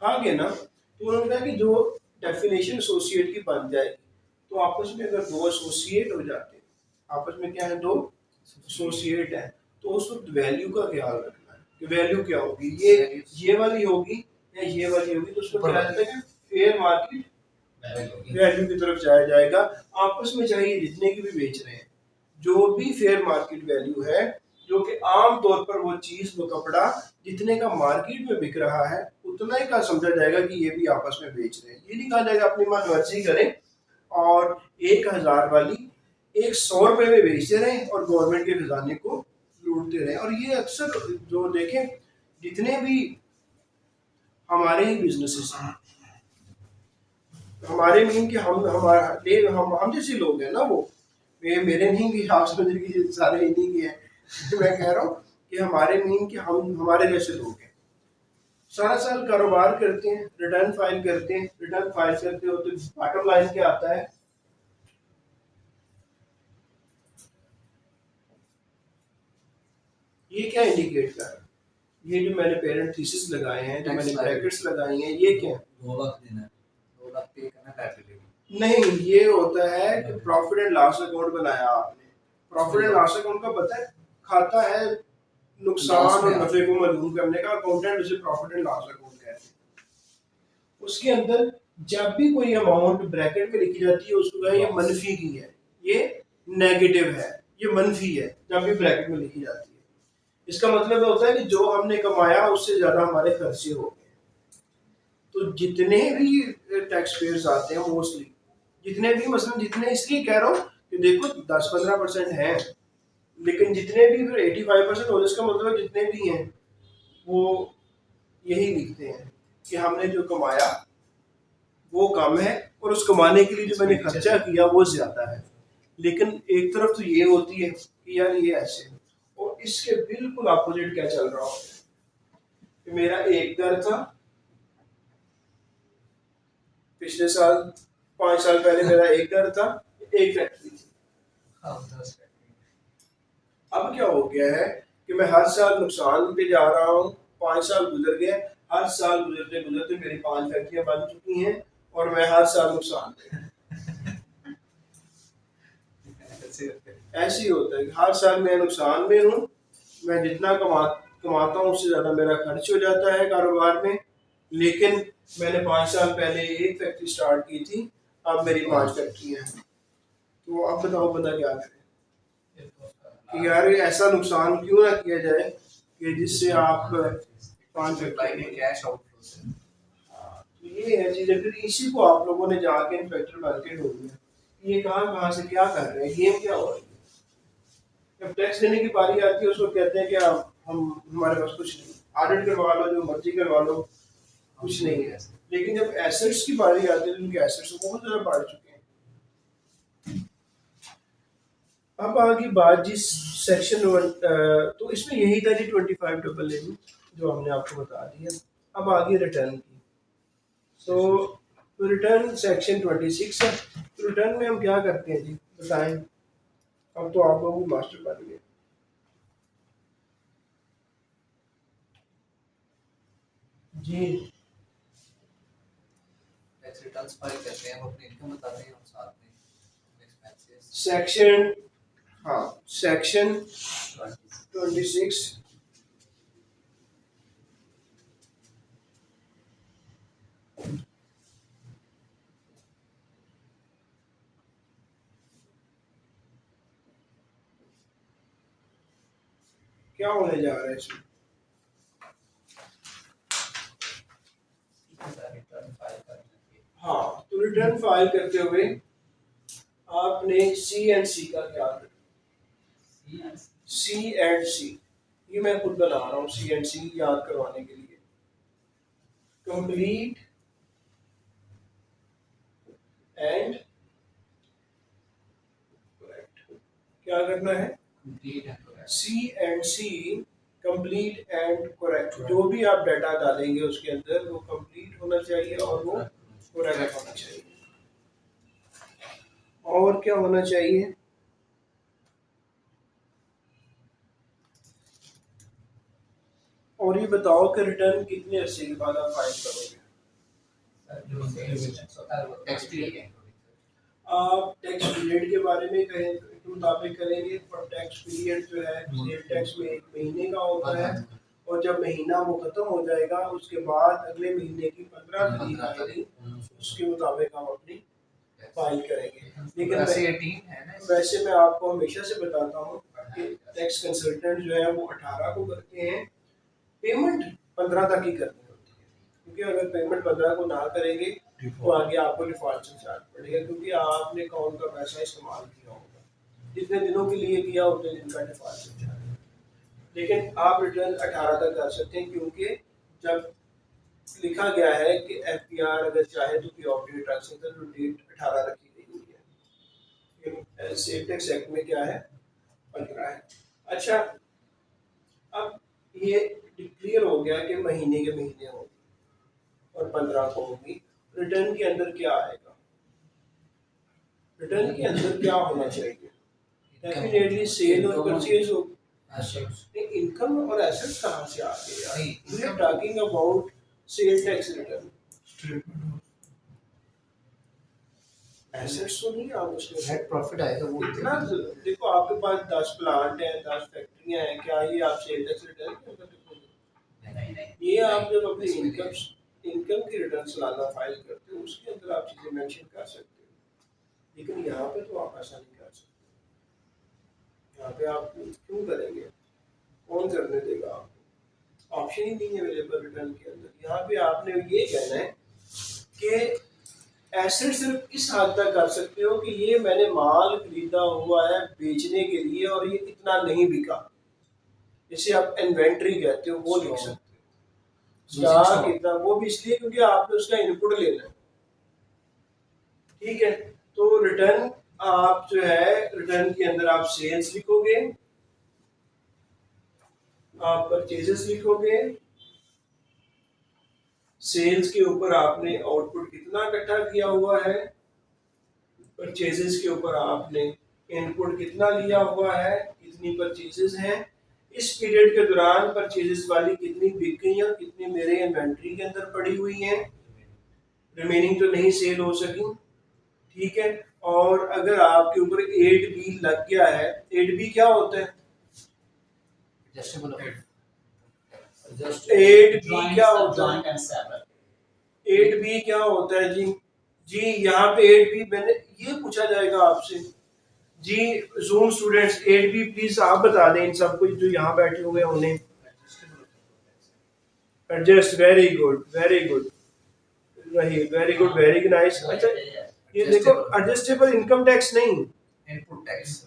खा गए ना। तो उन्होंने कहा कि जो डेफिनेशन एसोसिएट की बन जाएगी तो आपस में अगर दो एसोसिएट हो जाते हैं, आपस में क्या है दो एसोसिएट है, तो उस वक्त वैल्यू का ख्याल रखना है कि वैल्यू क्या होगी, ये वाली होगी या ये वाली होगी, तो उसमें क्या रहता है फेयर मार्केट वैल्यू की तरफ जाया जाएगा। आपस में चाहिए जितने की भी बेच रहे हैं जो भी फेयर मार्केट वैल्यू है, जो कि आम तौर पर वो चीज वो कपड़ा जितने का मार्केट में बिक रहा है उतना ही का समझा जाएगा कि ये भी आपस में बेच रहे हैं। ये नहीं कहा जाएगा अपनी मनमर्जी करें और 1000 वाली 100 रुपए में बेचते रहे और गवर्नमेंट के खजाने को लूटते रहे। और ये अक्सर जो देखें जितने भी हमारे ही बिजनेसेस हैं, हमारे मीन कि हम जैसे लोग हैं ना, वो मेरे नहीं कि आप समझ लीजिए सारे इन्हीं के हैं। मैं कह रहा हूँ कि हमारे मीन कि हम हमारे जैसे लोग हैं, सारा साल कारोबार करते हैं, रिटर्न फाइल करते हैं, रिटर्न फाइल करते हो तो बॉटम लाइन क्या आता है, ये क्या इंडिकेट कर रहा है, ये जो मैंने पेरेंट थीसिस लगाए हैं, जो मैंने ब्रैकेट्स लगाई हैं, ये क्या है 2 लाख देना है, 2 लाख पे करना लायबिलिटी नहीं, ये होता है कि प्रॉफिट एंड लॉस अकाउंट बनाया आपने। प्रॉफिट एंड लॉस अकाउंट का पता है खाता है नुकसान और नफे को मजबूत करने का, अकाउंटेंट उसे प्रॉफिट एंड लॉस अकाउंट कहते हैं। उसके अंदर जब भी कोई अमाउंट ब्रैकेट में लिखी जाती है उसको कहें ये मनफी की है, ये नेगेटिव है, ये मनफी है, जब भी ब्रैकेट में लिखी जाती है इसका मतलब होता है कि जो हमने कमाया उससे ज्यादा हमारे खर्चे हो गए। तो जितने भी टैक्स पेयर्स आते हैं मोस्टली, जितने भी मसलन जितने इसलिए कह रहा हूँ कि देखो 10-15% है, लेकिन जितने भी फिर 85% हो, इसका मतलब जितने भी हैं वो यही लिखते हैं कि हमने जो कमाया वो कम है और उस कमाने के लिए जो मैंने खर्चा किया वो ज्यादा है। लेकिन एक तरफ तो ये होती है कि यार ये ऐसे, और इसके बिल्कुल अपोजिट क्या चल रहा होता है कि मेरा एक घर था पिछले साल, 5 साल पहले मेरा एक घर था, एक फैक्ट्री थी। अब क्या हो गया है कि मैं हर साल नुकसान पे जा रहा हूँ, 5 साल गुजर गए, हर साल गुजरते गुजरते मेरी 5 फैक्ट्रियां बन चुकी हैं और मैं हर साल नुकसान पे। ऐसे ही होता है कि हर साल मैं नुकसान में हूँ, मैं जितना कमाता हूँ उससे ज्यादा मेरा खर्च हो जाता है कारोबार में। लेकिन मैंने 5 साल पहले एक फैक्ट्री स्टार्ट की थी, अब मेरी 5 फैक्ट्रियाँ हैं, तो अब बताओ बंदा क्या करे कि यार ऐसा नुकसान क्यों ना किया जाए कि जिससे आप 5 फैक्ट्री कैश आउटफ्लो से। तो ये है चीज़। फिर इसी को आप लोगों ने जाके इंस्पेक्टर मार्केट हो गया, ये कहाँ से क्या कर रहे हैं, गेम क्या हो रही है। जब टैक्स देने की बारी आती है उसको कहते हैं कि हम हमारे पास कुछ नहीं, ऑडिट करवा लो, जो मर्जी करवा लो, कुछ नहीं है। लेकिन जब एसेट्स की बारी आती है तो उनके एसेट्स बहुत ज़्यादा बढ़ चुके हैं। अब आगे बात जिस सेक्शन 1, तो इसमें यही था जी 25AA जो हमने आपको बता दिया। अब आगे रिटर्न की, तो रिटर्न सेक्शन 26 है। तो रिटर्न में हम क्या करते हैं जी, बताएं। अब तो आप लोग मास्टर बन गए जी। टैक्स रिटर्न्स फाइल करते हैं, हम अपनी इनकम बताते हैं और साथ में एक्सपेंसेस। सेक्शन, हाँ, सेक्शन 26 क्या होने जा रहा है इसमें। रिटर्न फाइल करने के हाँ, तो रिटर्न फाइल करते हुए आपने C&C का क्या करना, C&C, ये मैं खुद बना रहा हूँ C&C याद करवाने के लिए। कंप्लीट एंड करेक्ट, क्या करना है, complete and correct. C&C complete and correct. जो भी आप डाटा डालेंगे उसके अंदर वो कंप्लीट होना चाहिए और वो करेक्ट होना चाहिए। और क्या होना चाहिए, और ये बताओ कि रिटर्न कितने अरसे के बाद आप फाइल करोगे। टैक्स पीरियड आप टैक्स पीरियड के बारे में कहें के मुताबिक करेंगे, और टैक्स पीरियड जो है सेल टैक्स में 1 महीने का होता है, और जब महीना वो खत्म हो जाएगा उसके बाद अगले महीने की 15 तारीख आएगी, उसके मुताबिक हम अपनी फाइल करेंगे। लेकिन वैसे 18 है ना। वैसे मैं आपको हमेशा से बताता हूँ कि टैक्स कंसल्टेंट जो है वो 18 को करते हैं, पेमेंट 15 तक ही करनी होती है, क्योंकि अगर पेमेंट 15 को ना करेंगे तो आगे आपको डिफॉल्ट से चार्ज पड़ेगा, क्योंकि आपने अकाउंट का पैसा इस्तेमाल किया होगा, जितने दिनों के लिए किया उतने दिन का डिफॉल्ट से चार्ज। लेकिन आप रिटर्न 18 तक कर सकते हैं, क्योंकि जब लिखा गया है कि FPR अगर चाहे तो कोई ऑपरेट रख सकता है, तो डेट 18 रखी गई हुई है। सेल टैक्स एक्ट में क्या है, 15 है। अच्छा, अब ये क्लियर हो गया कि महीने के महीने होगी और 15 को होगी। रिटर्न के अंदर क्या आएगा, रिटर्न के अंदर क्या होना चाहिए, डेफिनेटली सेल और परचेज हो। इनकम और एसेट्स कहाँ से आ गए यार, we are talking about sale tax return, assets तो नहीं। आप उसमें नेट प्रॉफिट आएगा वो इतना देखो, आपके पास 10 प्लांट है, 10 फैक्ट्रियां हैं, क्या ये आप सेल टैक्स रिटर्न के अंदर लिखोगे? नहीं। ये आप जब अपनी इनकम की रिटर्न सालाना फाइल करते हो उसके अंदर आप चीजें मेंशन कर सकते हो, लेकिन यहाँ पे तो आप ऐसा नहीं कर सकते। यहाँ पे आप क्यों करेंगे, कौन करने देगा आपको, ऑप्शन ही नहीं है अवेलेबल रिटर्न के अंदर। यहाँ पे आपने ये कहना है कि एसेट सिर्फ इस हद तक कर सकते हो कि ये मैंने माल खरीदा हुआ है बेचने के लिए और ये इतना नहीं बिका, जिसे आप इन्वेंट्री कहते हो, वो लिख सकते हो। स्टॉक इतना, वो भी इसलिए क्योंकि आपने उसका इनपुट लेना है, ठीक है। तो रिटर्न आप जो है, रिटर्न के अंदर आप सेल्स लिखोगे, आप परचेजेस लिखोगे, सेल्स के ऊपर आपने आउटपुट कितना इकट्ठा किया हुआ है, परचेजेस के ऊपर आपने इनपुट कितना लिया हुआ है, कितनी परचेजेस हैं, इस पीरियड के दौरान परचेजेस वाली कितनी बिक गई हैं, कितनी मेरे इन्वेंट्री के अंदर पड़ी हुई हैं, रिमेनिंग तो नहीं सेल हो सकी, ठीक है। और अगर आपके ऊपर 8B लग गया है, 8B क्या होता है, एडजस्टेबल 8B क्या होता है, 8B क्या होता है जी, जी यहाँ पे 8B मैंने ये पूछा जाएगा आपसे जी। जूम स्टूडेंट्स 8B प्लीज आप बता दें इन सबको जो यहाँ बैठे हुए हैं उन्हें। Adjust, very good very good, वही वेरी गुड वेरी नाइस। अच्छा ये देखो एडजस्टेबल इनकम टैक्स नहीं, इनपुट टैक्स।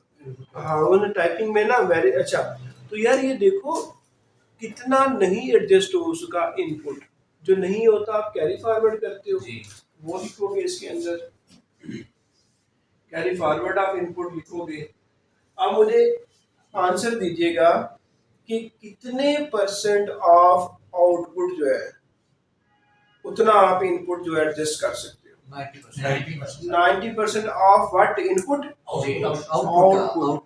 हाँ वो टाइपिंग में ना वेरी अच्छा। तो यार ये देखो कितना नहीं एडजस्ट हो उसका इनपुट, जो नहीं होता आप कैरी फॉरवर्ड करते हो जी। वो लिखोगे इसके अंदर, कैरी फॉरवर्ड आप इनपुट लिखोगे। अब मुझे आंसर दीजिएगा कि कितने परसेंट ऑफ आउटपुट जो है उतना आप इनपुट जो है एडजस्ट कर सकते हो। 90%। 90% of what input output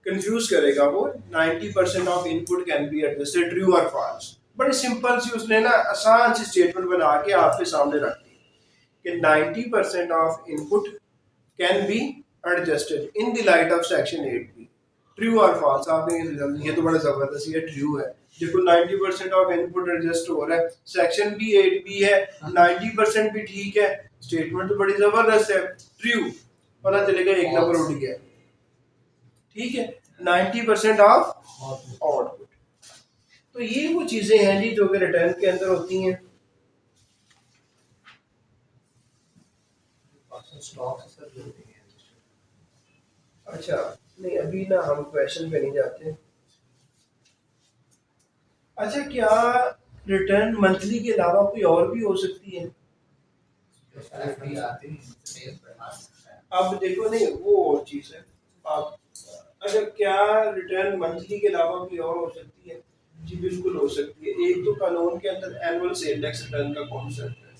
confuse करेगा वो। 90% of input can be adjusted, true और फॉल्स। बड़ी सिंपल सी उसने ना आसान सी स्टेटमेंट बना के आपके सामने रख दी कि 90% of input can be adjusted in the light of section 8B। True और फॉल्स आपने ये तो बड़ा जबरदस्त, ये ट्रू है। देखो 90% ऑफ इनपुट एडजस्ट हो रहा है, सेक्शन भी 8B है, 90% भी ठीक है, स्टेटमेंट तो बड़ी जबरदस्त है। ट्रू, पता चलेगा एक नंबर उठ गया, ठीक है। 90% ऑफ आउटपुट, तो ये वो चीजें हैं जी जो कि रिटर्न के अंदर होती हैं। स्टॉक से सर जोड़ते हैं। अच्छा नहीं अभी ना हम क्वेश्चन पे नहीं जाते। अच्छा क्या रिटर्न मंथली के अलावा कोई और भी हो सकती है? एफडी आते हैं सेल्स बढ़ा सकता है। अब देखो नहीं वो और चीज है आप। अच्छा क्या रिटर्न मंथली के अलावा कोई और हो सकती है? जी बिल्कुल हो सकती है। एक तो कानून के अंदर एनुअल सेल टैक्स रिटर्न का कॉन्सेप्ट है।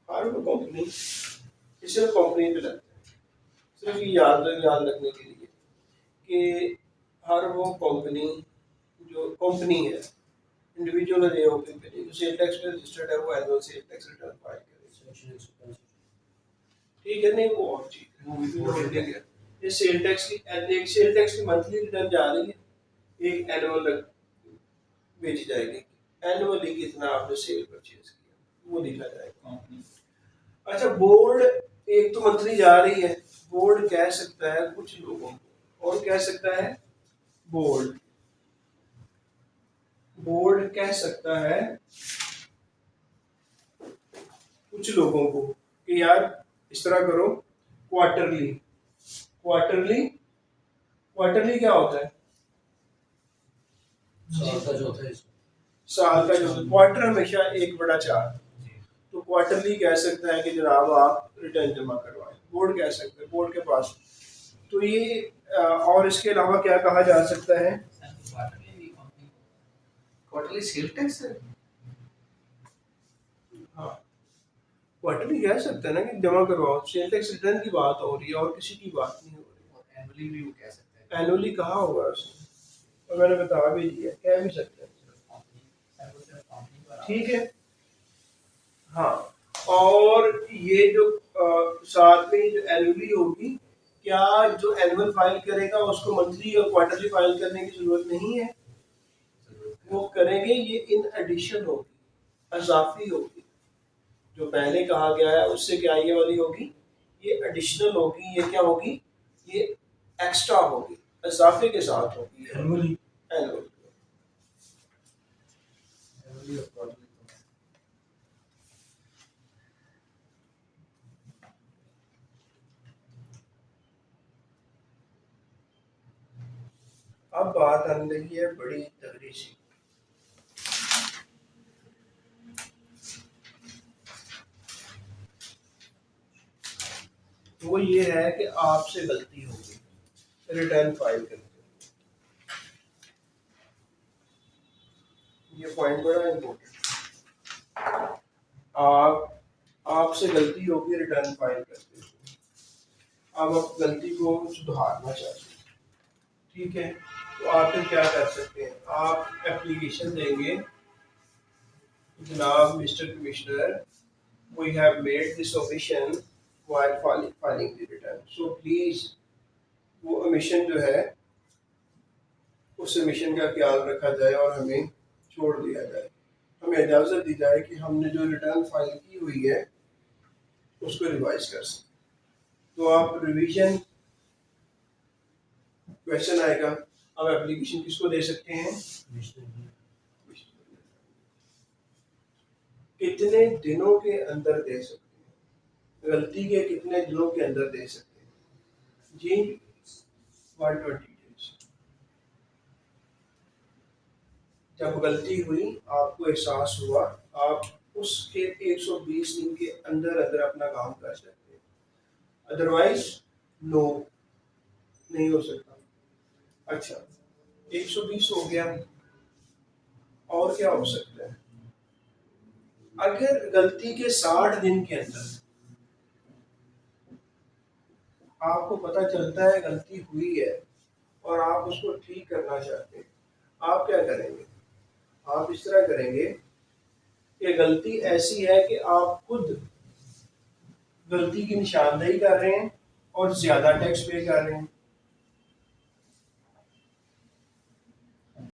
हर वो कंपनी इसे कंपनी पे लगता है, सिर्फ ये याद रखने के लिए कि हर वो कंपनी जो कंपनी है इंडिविजुअल है कंपनी जो सेल टैक्स पे रजिस्टर्ड है वो annual cell tax return file करे। ठीक है नहीं वो और चीज है, वो भी होल्डिंग है। ये सेल टैक्स की एक सेल टैक्स की मंथली रिटर्न जा रही है, एक एनुअल भेजी जाएगी। एनुअली कितना आपने सेल परचेज किया वो लिखा जाएगा। अच्छा बोर्ड एक तो मंथली जा रही है, बोर्ड कह सकता है कुछ लोगों को, और कह सकता है बोर्ड कह सकता है कुछ लोगों को कि यार इस तरह करो, क्वार्टरली क्या होता है? साल का चौथा हिस्सा। साल का जो क्वार्टर हमेशा 1/4, तो क्वार्टरली कह सकता है कि जनाब आप रिटर्न जमा करवाएं, बोर्ड कह सकता है बोर्ड के पास। तो ये और इसके अलावा क्या कहा जा सकता है? क्वार्टरली सेल टैक्स है। हाँ क्वार्टरली कह सकता है ना कि जमा करवाओ, सेल टैक्स रिटर्न की बात हो रही है और किसी की बात नहीं हो रही। और एनुअली भी वो कह सकते हैं। एनुअली कहा होगा उसने, और मैंने बता भी दिया, कह भी सकते हैं, ठीक है। हाँ और ये जो साथ में जो एनुअली होगी, क्या जो एनुअल फाइल करेगा उसको मंथली और क्वार्टरली फाइल करने की जरूरत नहीं है? वो करेंगे, ये इन एडिशन होगी, अजाफी होगी। जो पहले कहा गया है उससे क्या ये वाली होगी, ये एडिशनल होगी, ये क्या होगी, ये एक्स्ट्रा होगी, अजाफे के साथ होगी एनुअली। एनुअली और क्वार्टरली। अब बात आने लगी है बड़ी तगड़ी सी, वो ये है कि आपसे गलती हो गई रिटर्न फाइल करते, ये पॉइंट बड़ा इम्पोर्टेंट। आपसे गलती होगी रिटर्न फाइल करते, अब आप गलती को सुधारना चाहते हैं, ठीक है। तो आप फिर क्या कर सकते हैं, आप एप्लीकेशन देंगे, जनाब mister commissioner we have made this omission while filing the return, so please वो ओमिशन जो है उस सबमिशन का ख्याल रखा जाए और हमें छोड़ दिया जाए, हमें इजाज़त दी जाए कि हमने जो रिटर्न फाइल की हुई है उसको रिवाइज कर सकें। तो आप रिवीजन क्वेश्चन आएगा, अब एप्लीकेशन किसको दे सकते हैं? कितने दिनों के अंदर दे सकते हैं? गलती के कितने दिनों के अंदर दे सकते हैं जी? 120 डेज। जब गलती हुई, आपको एहसास हुआ, आप उसके 120 दिन के अंदर अंदर अपना काम कर सकते हैं, अदरवाइज नो, नहीं हो सकता। अच्छा, 120 हो गया, और क्या हो सकता है? अगर गलती के 60 दिन के अंदर आपको पता चलता है गलती हुई है और आप उसको ठीक करना चाहते हैं, आप क्या करेंगे? आप इस तरह करेंगे कि गलती ऐसी है कि आप खुद गलती की निशानदेही कर रहे हैं और ज्यादा टैक्स पे कर रहे हैं,